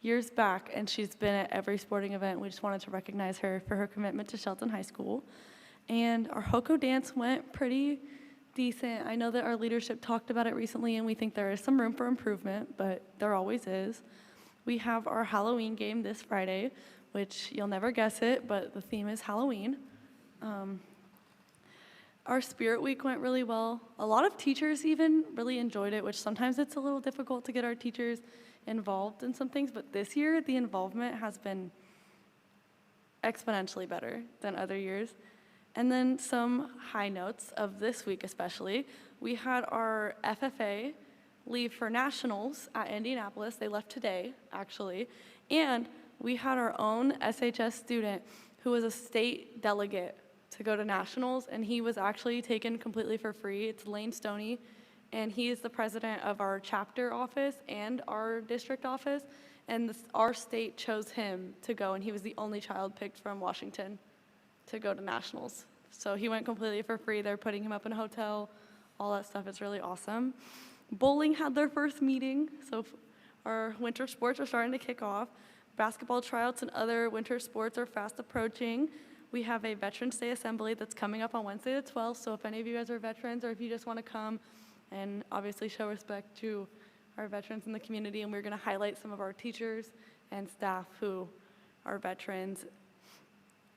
years back, and she's been at every sporting event. We just wanted to recognize her for her commitment to Shelton High School. And our Hoko dance went pretty decent. I know that our leadership talked about it recently, and we think there is some room for improvement, but there always is. We have our Halloween game this Friday, which you'll never guess it, but the theme is Halloween. Our Spirit Week went really well. A lot of teachers even really enjoyed it, which sometimes it's a little difficult to get our teachers involved in some things, but this year the involvement has been exponentially better than other years. And then some high notes of this week especially. We had our FFA, leave for nationals at Indianapolis. They left today, actually. And we had our own SHS student who was a state delegate to go to nationals, and he was actually taken completely for free. It's Lane Stoney, and he is the president of our chapter office and our district office, and our state chose him to go, and he was the only child picked from Washington to go to nationals. So he went completely for free. They're putting him up in a hotel, all that stuff. It's really awesome. Bowling had their first meeting, so our winter sports are starting to kick off. Basketball tryouts and other winter sports are fast approaching. We have a Veterans Day Assembly that's coming up on Wednesday the 12th, so if any of you guys are veterans or if you just want to come and obviously show respect to our veterans in the community, and we're going to highlight some of our teachers and staff who are veterans.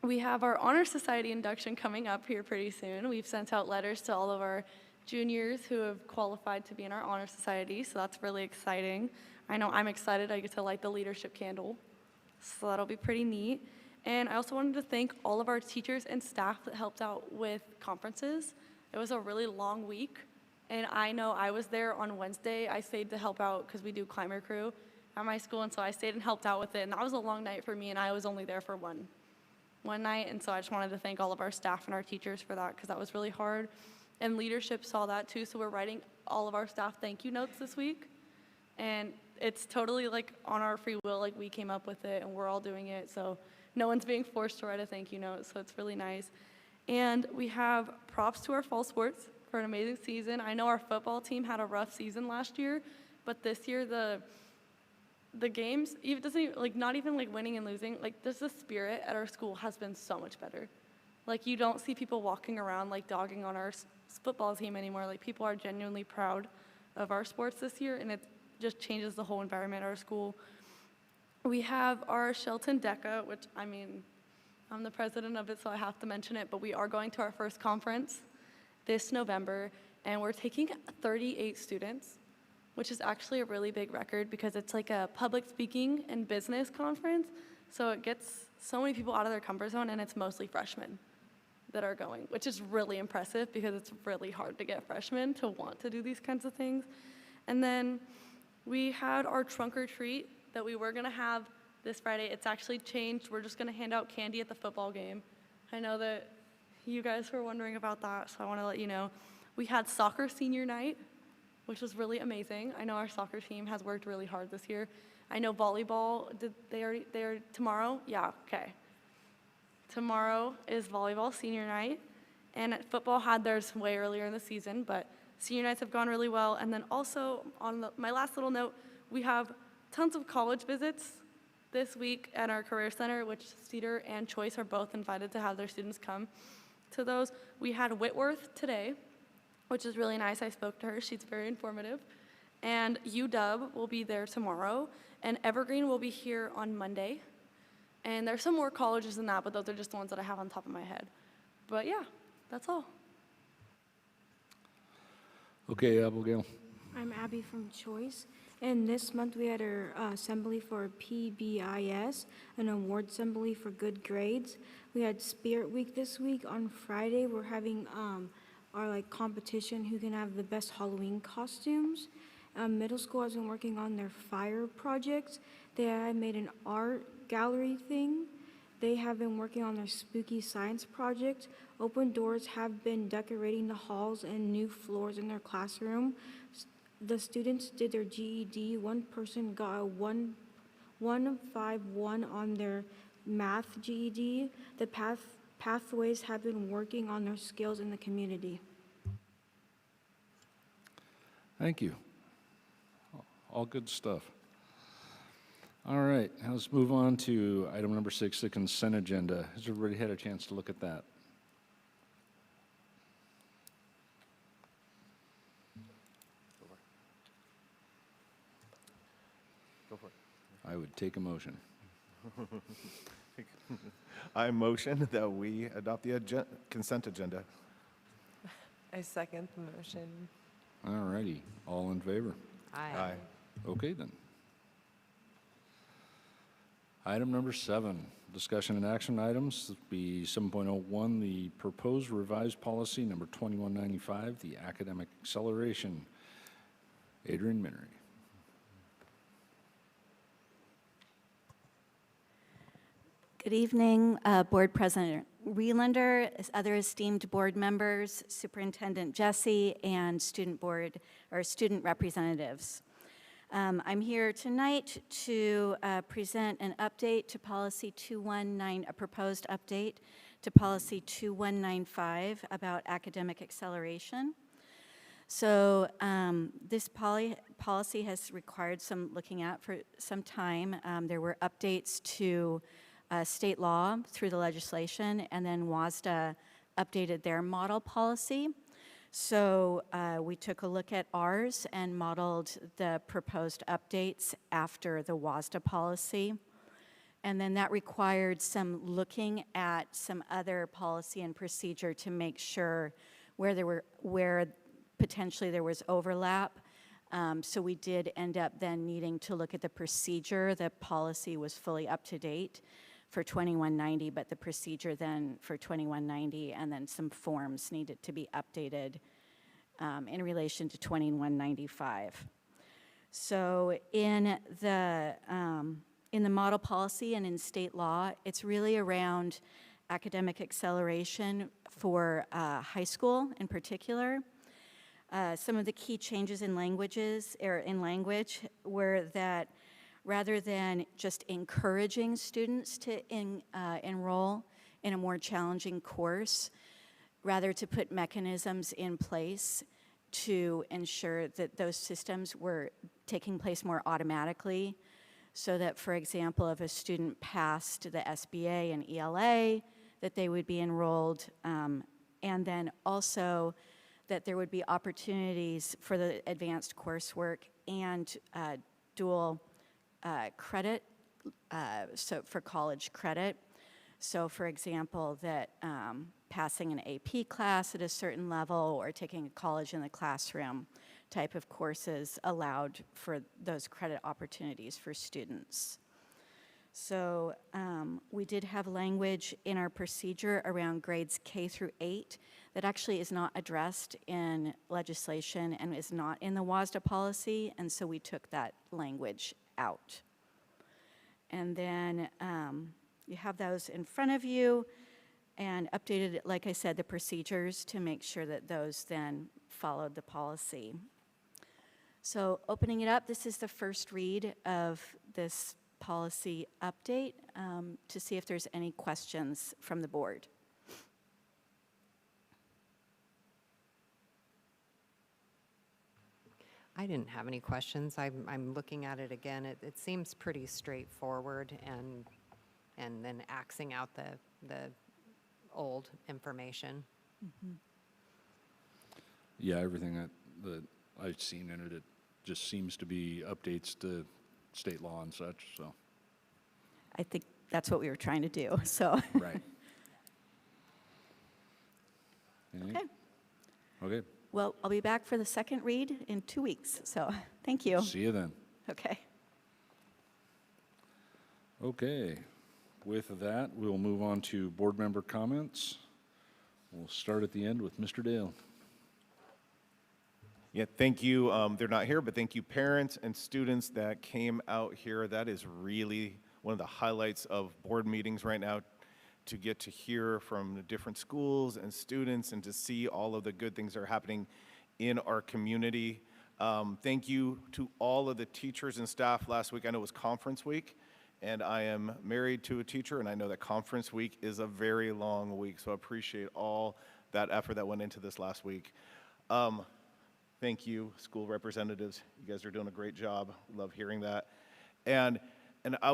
We have our Honor Society induction coming up here pretty soon. We've sent out letters to all of our juniors who have qualified to be in our Honor Society, so that's really exciting. I know I'm excited. I get to light the leadership candle, so that'll be pretty neat. And I also wanted to thank all of our teachers and staff that helped out with conferences. It was a really long week, and I know I was there on Wednesday. I stayed to help out because we do climber crew at my school, and so I stayed and helped out with it, and that was a long night for me, and I was only there for one night, and so I just wanted to thank all of our staff and our teachers for that because that was really hard. And leadership saw that too, so we're writing all of our staff thank you notes this week, and it's totally like on our free will, like we came up with it and we're all doing it, so no one's being forced to write a thank you note, so it's really nice. And we have props to our fall sports for an amazing season. I know our football team had a rough season last year, but this year the games, even doesn't even, like not even like winning and losing, like just the spirit at our school has been so much better. Like you don't see people walking around like dogging on our football team anymore. Like people are genuinely proud of our sports this year, and it just changes the whole environment at our school. We have our Shelton DECA, which, I mean, I'm the president of it, so I have to mention it, but we are going to our first conference this November, and we're taking 38 students, which is actually a really big record because it's like a public speaking and business conference, so it gets so many people out of their comfort zone, and it's mostly freshmen that are going, which is really impressive because it's really hard to get freshmen to want to do these kinds of things. And then we had our trunk or treat that we were gonna have this Friday. It's actually changed. We're just gonna hand out candy at the football game. I know that you guys were wondering about that, so I wanna let you know. We had soccer senior night, which was really amazing. I know our soccer team has worked really hard this year. I know volleyball, they're tomorrow? Yeah, okay. Tomorrow is volleyball senior night, and football had theirs way earlier in the season, but senior nights have gone really well. And then also, on my last little note, we have tons of college visits this week at our Career Center, which Cedar and Choice are both invited to have their students come to those. We had Whitworth today, which is really nice. I spoke to her. She's very informative. And UW will be there tomorrow, and Evergreen will be here on Monday. And there's some more colleges than that, but those are just the ones that I have on top of my head. But yeah, that's all. Okay, Abigail. I'm Abby from Choice, and this month we had our assembly for PBIS, an award assembly for good grades. We had Spirit Week this week. On Friday, we're having our competition who can have the best Halloween costumes. Middle school has been working on their fire projects. They have made an art gallery thing. They have been working on their spooky science project. Open Doors have been decorating the halls and new floors in their classroom. The students did their GED. One person got a 151 on their math GED. The pathways have been working on their skills in the community. Thank you. All good stuff. All right, now let's move on to item number 6, the consent agenda. Has everybody had a chance to look at that? Go for it. I would take a motion. I motion that we adopt the consent agenda. I second the motion. All righty, all in favor? Aye. Okay then. Item number 7, discussion and action items. This would be 7.01, the proposed revised policy number 2195, the academic acceleration. Adrian Minery. Good evening, Board President Relander, other esteemed board members, Superintendent Jesse, and student board or student representatives. I'm here tonight to present an update to Policy 219, a proposed update to Policy 2195 about academic acceleration. So this policy has required some looking at for some time. There were updates to state law through the legislation, and then WASDA updated their model policy. So we took a look at ours and modeled the proposed updates after the WASDA policy. And then that required some looking at some other policy and procedure to make sure where potentially there was overlap. So we did end up then needing to look at the procedure. The policy was fully up to date for 2190, but the procedure then for 2190, and then some forms needed to be updated in relation to 2195. So in the model policy and in state law, it's really around academic acceleration for high school in particular. Some of the key changes in language were that rather than just encouraging students to enroll in a more challenging course, rather to put mechanisms in place to ensure that those systems were taking place more automatically, so that, for example, if a student passed the SBA and ELA, that they would be enrolled, and then also that there would be opportunities for the advanced coursework and dual credit, so for college credit. So for example, that passing an AP class at a certain level or taking a college in the classroom type of courses allowed for those credit opportunities for students. So we did have language in our procedure around grades K through 8 that actually is not addressed in legislation and is not in the WASDA policy, and so we took that language out. And then you have those in front of you, and updated, like I said, the procedures to make sure that those then followed the policy. So opening it up, this is the first read of this policy update to see if there's any questions from the board. I didn't have any questions. I'm looking at it again. It seems pretty straightforward, and then axing out the old information. Mm-hmm. Yeah, everything that I've seen in it, it just seems to be updates to state law and such, so. I think that's what we were trying to do, so. Right. Anything? Okay. Okay. Well, I'll be back for the second read in 2 weeks, so thank you. See you then. Okay. Okay. With that, we'll move on to board member comments. We'll start at the end with Mr. Dale. Yeah, thank you. They're not here, but thank you parents and students that came out here. That is really one of the highlights of board meetings right now, to get to hear from the different schools and students and to see all of the good things that are happening in our community. Thank you to all of the teachers and staff last week. I know it was conference week, and I am married to a teacher, and I know that conference week is a very long week, so I appreciate all that effort that went into this last week. Thank you, school representatives. You guys are doing a great job. Love hearing that. And I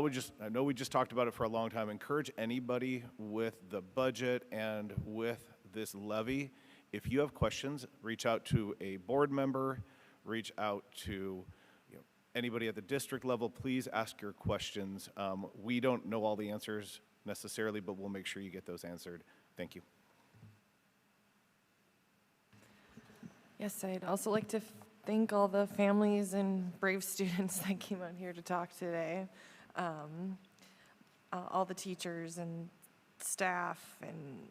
know we just talked about it for a long time, encourage anybody with the budget and with this levy, if you have questions, reach out to a board member, reach out to anybody at the district level. Please ask your questions. We don't know all the answers necessarily, but we'll make sure you get those answered. Thank you. Yes, I'd also like to thank all the families and brave students that came out here to talk today. All the teachers and staff and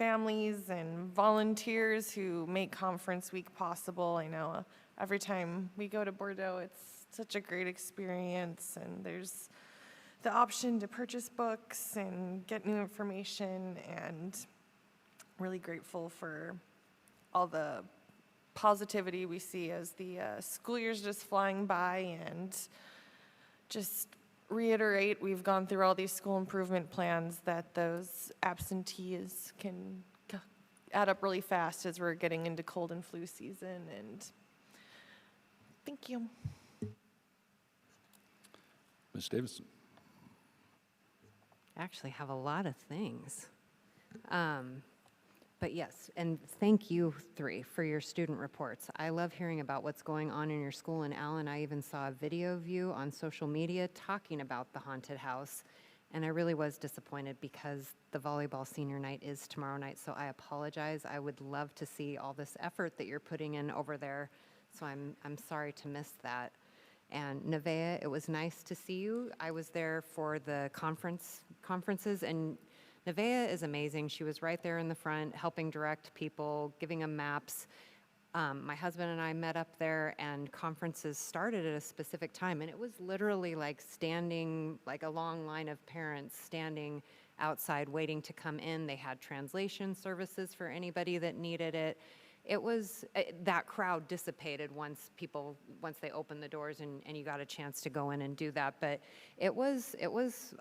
families and volunteers who make conference week possible. I know every time we go to Bordeaux, it's such a great experience, and there's the option to purchase books and get new information, and really grateful for all the positivity we see as the school year's just flying by. And just reiterate, we've gone through all these school improvement plans, that those absentees can add up really fast as we're getting into cold and flu season. And thank you. Ms. Davidson. I actually have a lot of things. But yes, and thank you three for your student reports. I love hearing about what's going on in your school. And Alan, I even saw a video of you on social media talking about the haunted house. And I really was disappointed because the volleyball senior night is tomorrow night. So I apologize. I would love to see all this effort that you're putting in over there. So I'm sorry to miss that. And Nevaeh, it was nice to see you. I was there for the conferences, and Nevaeh is amazing. She was right there in the front, helping direct people, giving them maps. My husband and I met up there, and conferences started at a specific time, and it was literally like standing, like a long line of parents standing outside waiting to come in. They had translation services for anybody that needed it. It was, that crowd dissipated once they opened the doors and you got a chance to go in and do that. But it was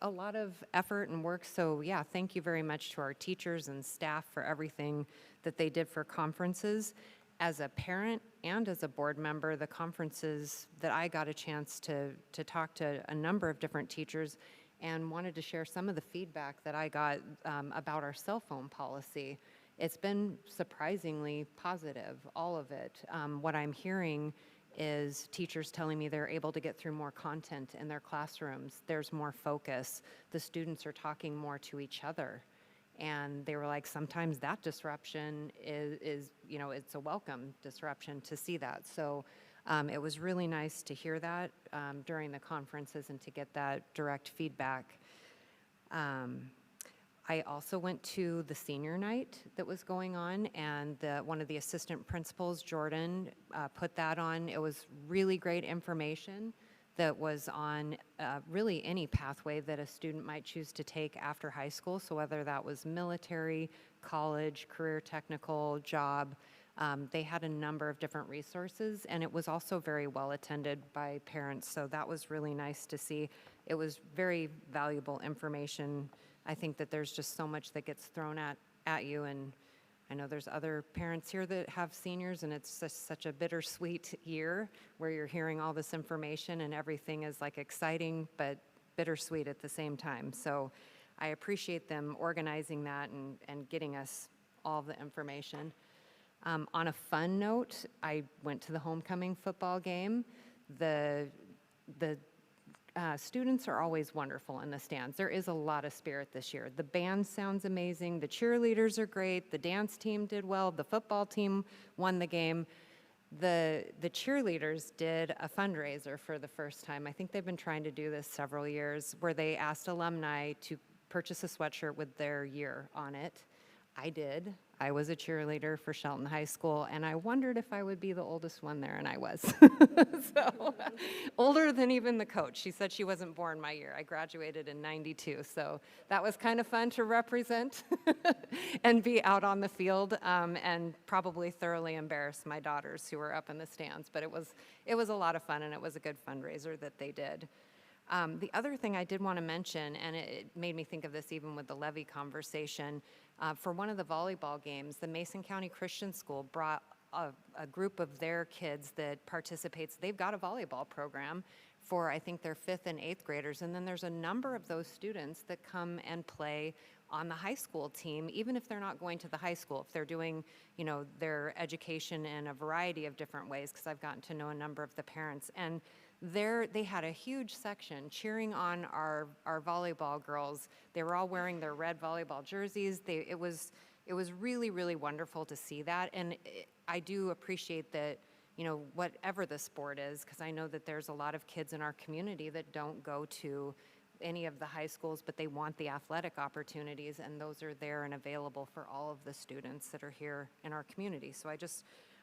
a lot of effort and work. So yeah, thank you very much to our teachers and staff for everything that they did for conferences. As a parent and as a board member, the conferences that I got a chance to talk to a number of different teachers and wanted to share some of the feedback that I got about our cell phone policy. It's been surprisingly positive, all of it. What I'm hearing is teachers telling me they're able to get through more content in their classrooms. There's more focus. The students are talking more to each other. And they were like, sometimes that disruption is it's a welcome disruption to see that. So it was really nice to hear that during the conferences and to get that direct feedback. I also went to the senior night that was going on, and one of the assistant principals, Jordan, put that on. It was really great information that was on really any pathway that a student might choose to take after high school. So whether that was military, college, career technical, job, they had a number of different resources, and it was also very well attended by parents. So that was really nice to see. It was very valuable information. I think that there's just so much that gets thrown at you, and I know there's other parents here that have seniors, and it's just such a bittersweet year where you're hearing all this information and everything is like exciting but bittersweet at the same time. So I appreciate them organizing that and getting us all the information. On a fun note, I went to the homecoming football game. The students are always wonderful in the stands. There is a lot of spirit this year. The band sounds amazing. The cheerleaders are great. The dance team did well. The football team won the game. The cheerleaders did a fundraiser for the first time. I think they've been trying to do this several years, where they asked alumni to purchase a sweatshirt with their year on it. I did. I was a cheerleader for Shelton High School, and I wondered if I would be the oldest one there, and I was. So, older than even the coach. She said she wasn't born my year. I graduated in '92, so that was kind of fun to represent and be out on the field, and probably thoroughly embarrass my daughters who were up in the stands. But it was a lot of fun, and it was a good fundraiser that they did. The other thing I did want to mention, and it made me think of this even with the levy conversation, for one of the volleyball games, the Mason County Christian School brought a group of their kids that participates. They've got a volleyball program for, I think, their 5th and 8th graders, and then there's a number of those students that come and play on the high school team, even if they're not going to the high school, if they're doing, their education in a variety of different ways, because I've gotten to know a number of the parents. And they had a huge section cheering on our volleyball girls. They were all wearing their red volleyball jerseys. It was really, really wonderful to see that. And I do appreciate that, whatever the sport is, because I know that there's a lot of kids in our community that don't go to any of the high schools, but they want the athletic opportunities, and those are there and available for all of the students that are here in our community. So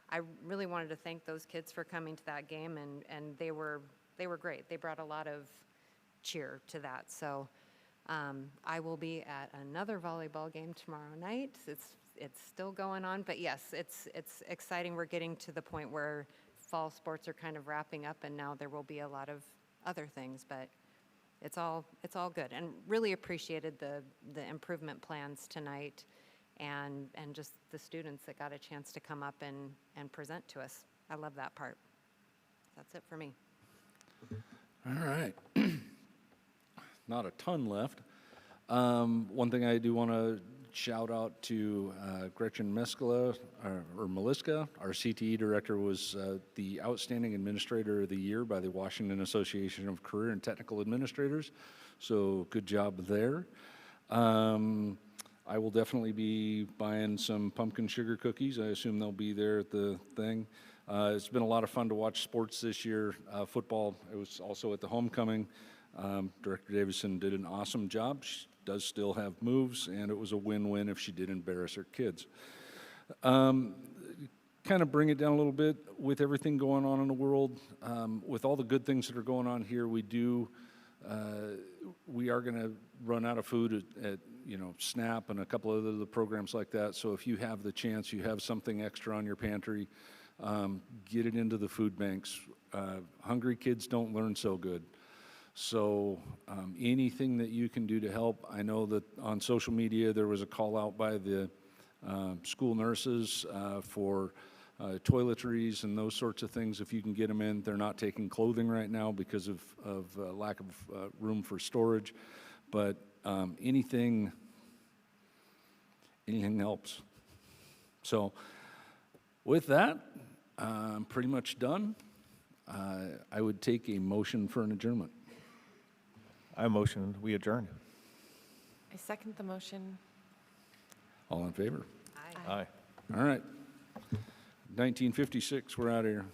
I really wanted to thank those kids for coming to that game, and they were great. They brought a lot of cheer to that. So I will be at another volleyball game tomorrow night. It's still going on, but yes, it's exciting. We're getting to the point where fall sports are kind of wrapping up, and now there will be a lot of other things, but it's all good. And really appreciated the improvement plans tonight, and just the students that got a chance to come up and present to us. I love that part. That's it for me. All right. Not a ton left. One thing I do want to shout out to Gretchen Meskala, or Meliska, our CTE director, was the Outstanding Administrator of the Year by the Washington Association of Career and Technical Administrators. So good job there. I will definitely be buying some pumpkin sugar cookies. I assume they'll be there at the thing. It's been a lot of fun to watch sports this year. Football, it was also at the homecoming. Director Davison did an awesome job. She does still have moves, and it was a win-win if she did embarrass her kids. Kind of bring it down a little bit with everything going on in the world. With all the good things that are going on here, we are going to run out of food at SNAP and a couple of other programs like that. So if you have the chance, you have something extra on your pantry, get it into the food banks. Hungry kids don't learn so good. So anything that you can do to help. I know that on social media there was a call out by the school nurses for toiletries and those sorts of things. If you can get them in, they're not taking clothing right now because of lack of room for storage. But anything helps. So with that, I'm pretty much done. I would take a motion for an adjournment. I motion we adjourn. I second the motion. All in favor? Aye. Aye. All right. 1956, we're out of here.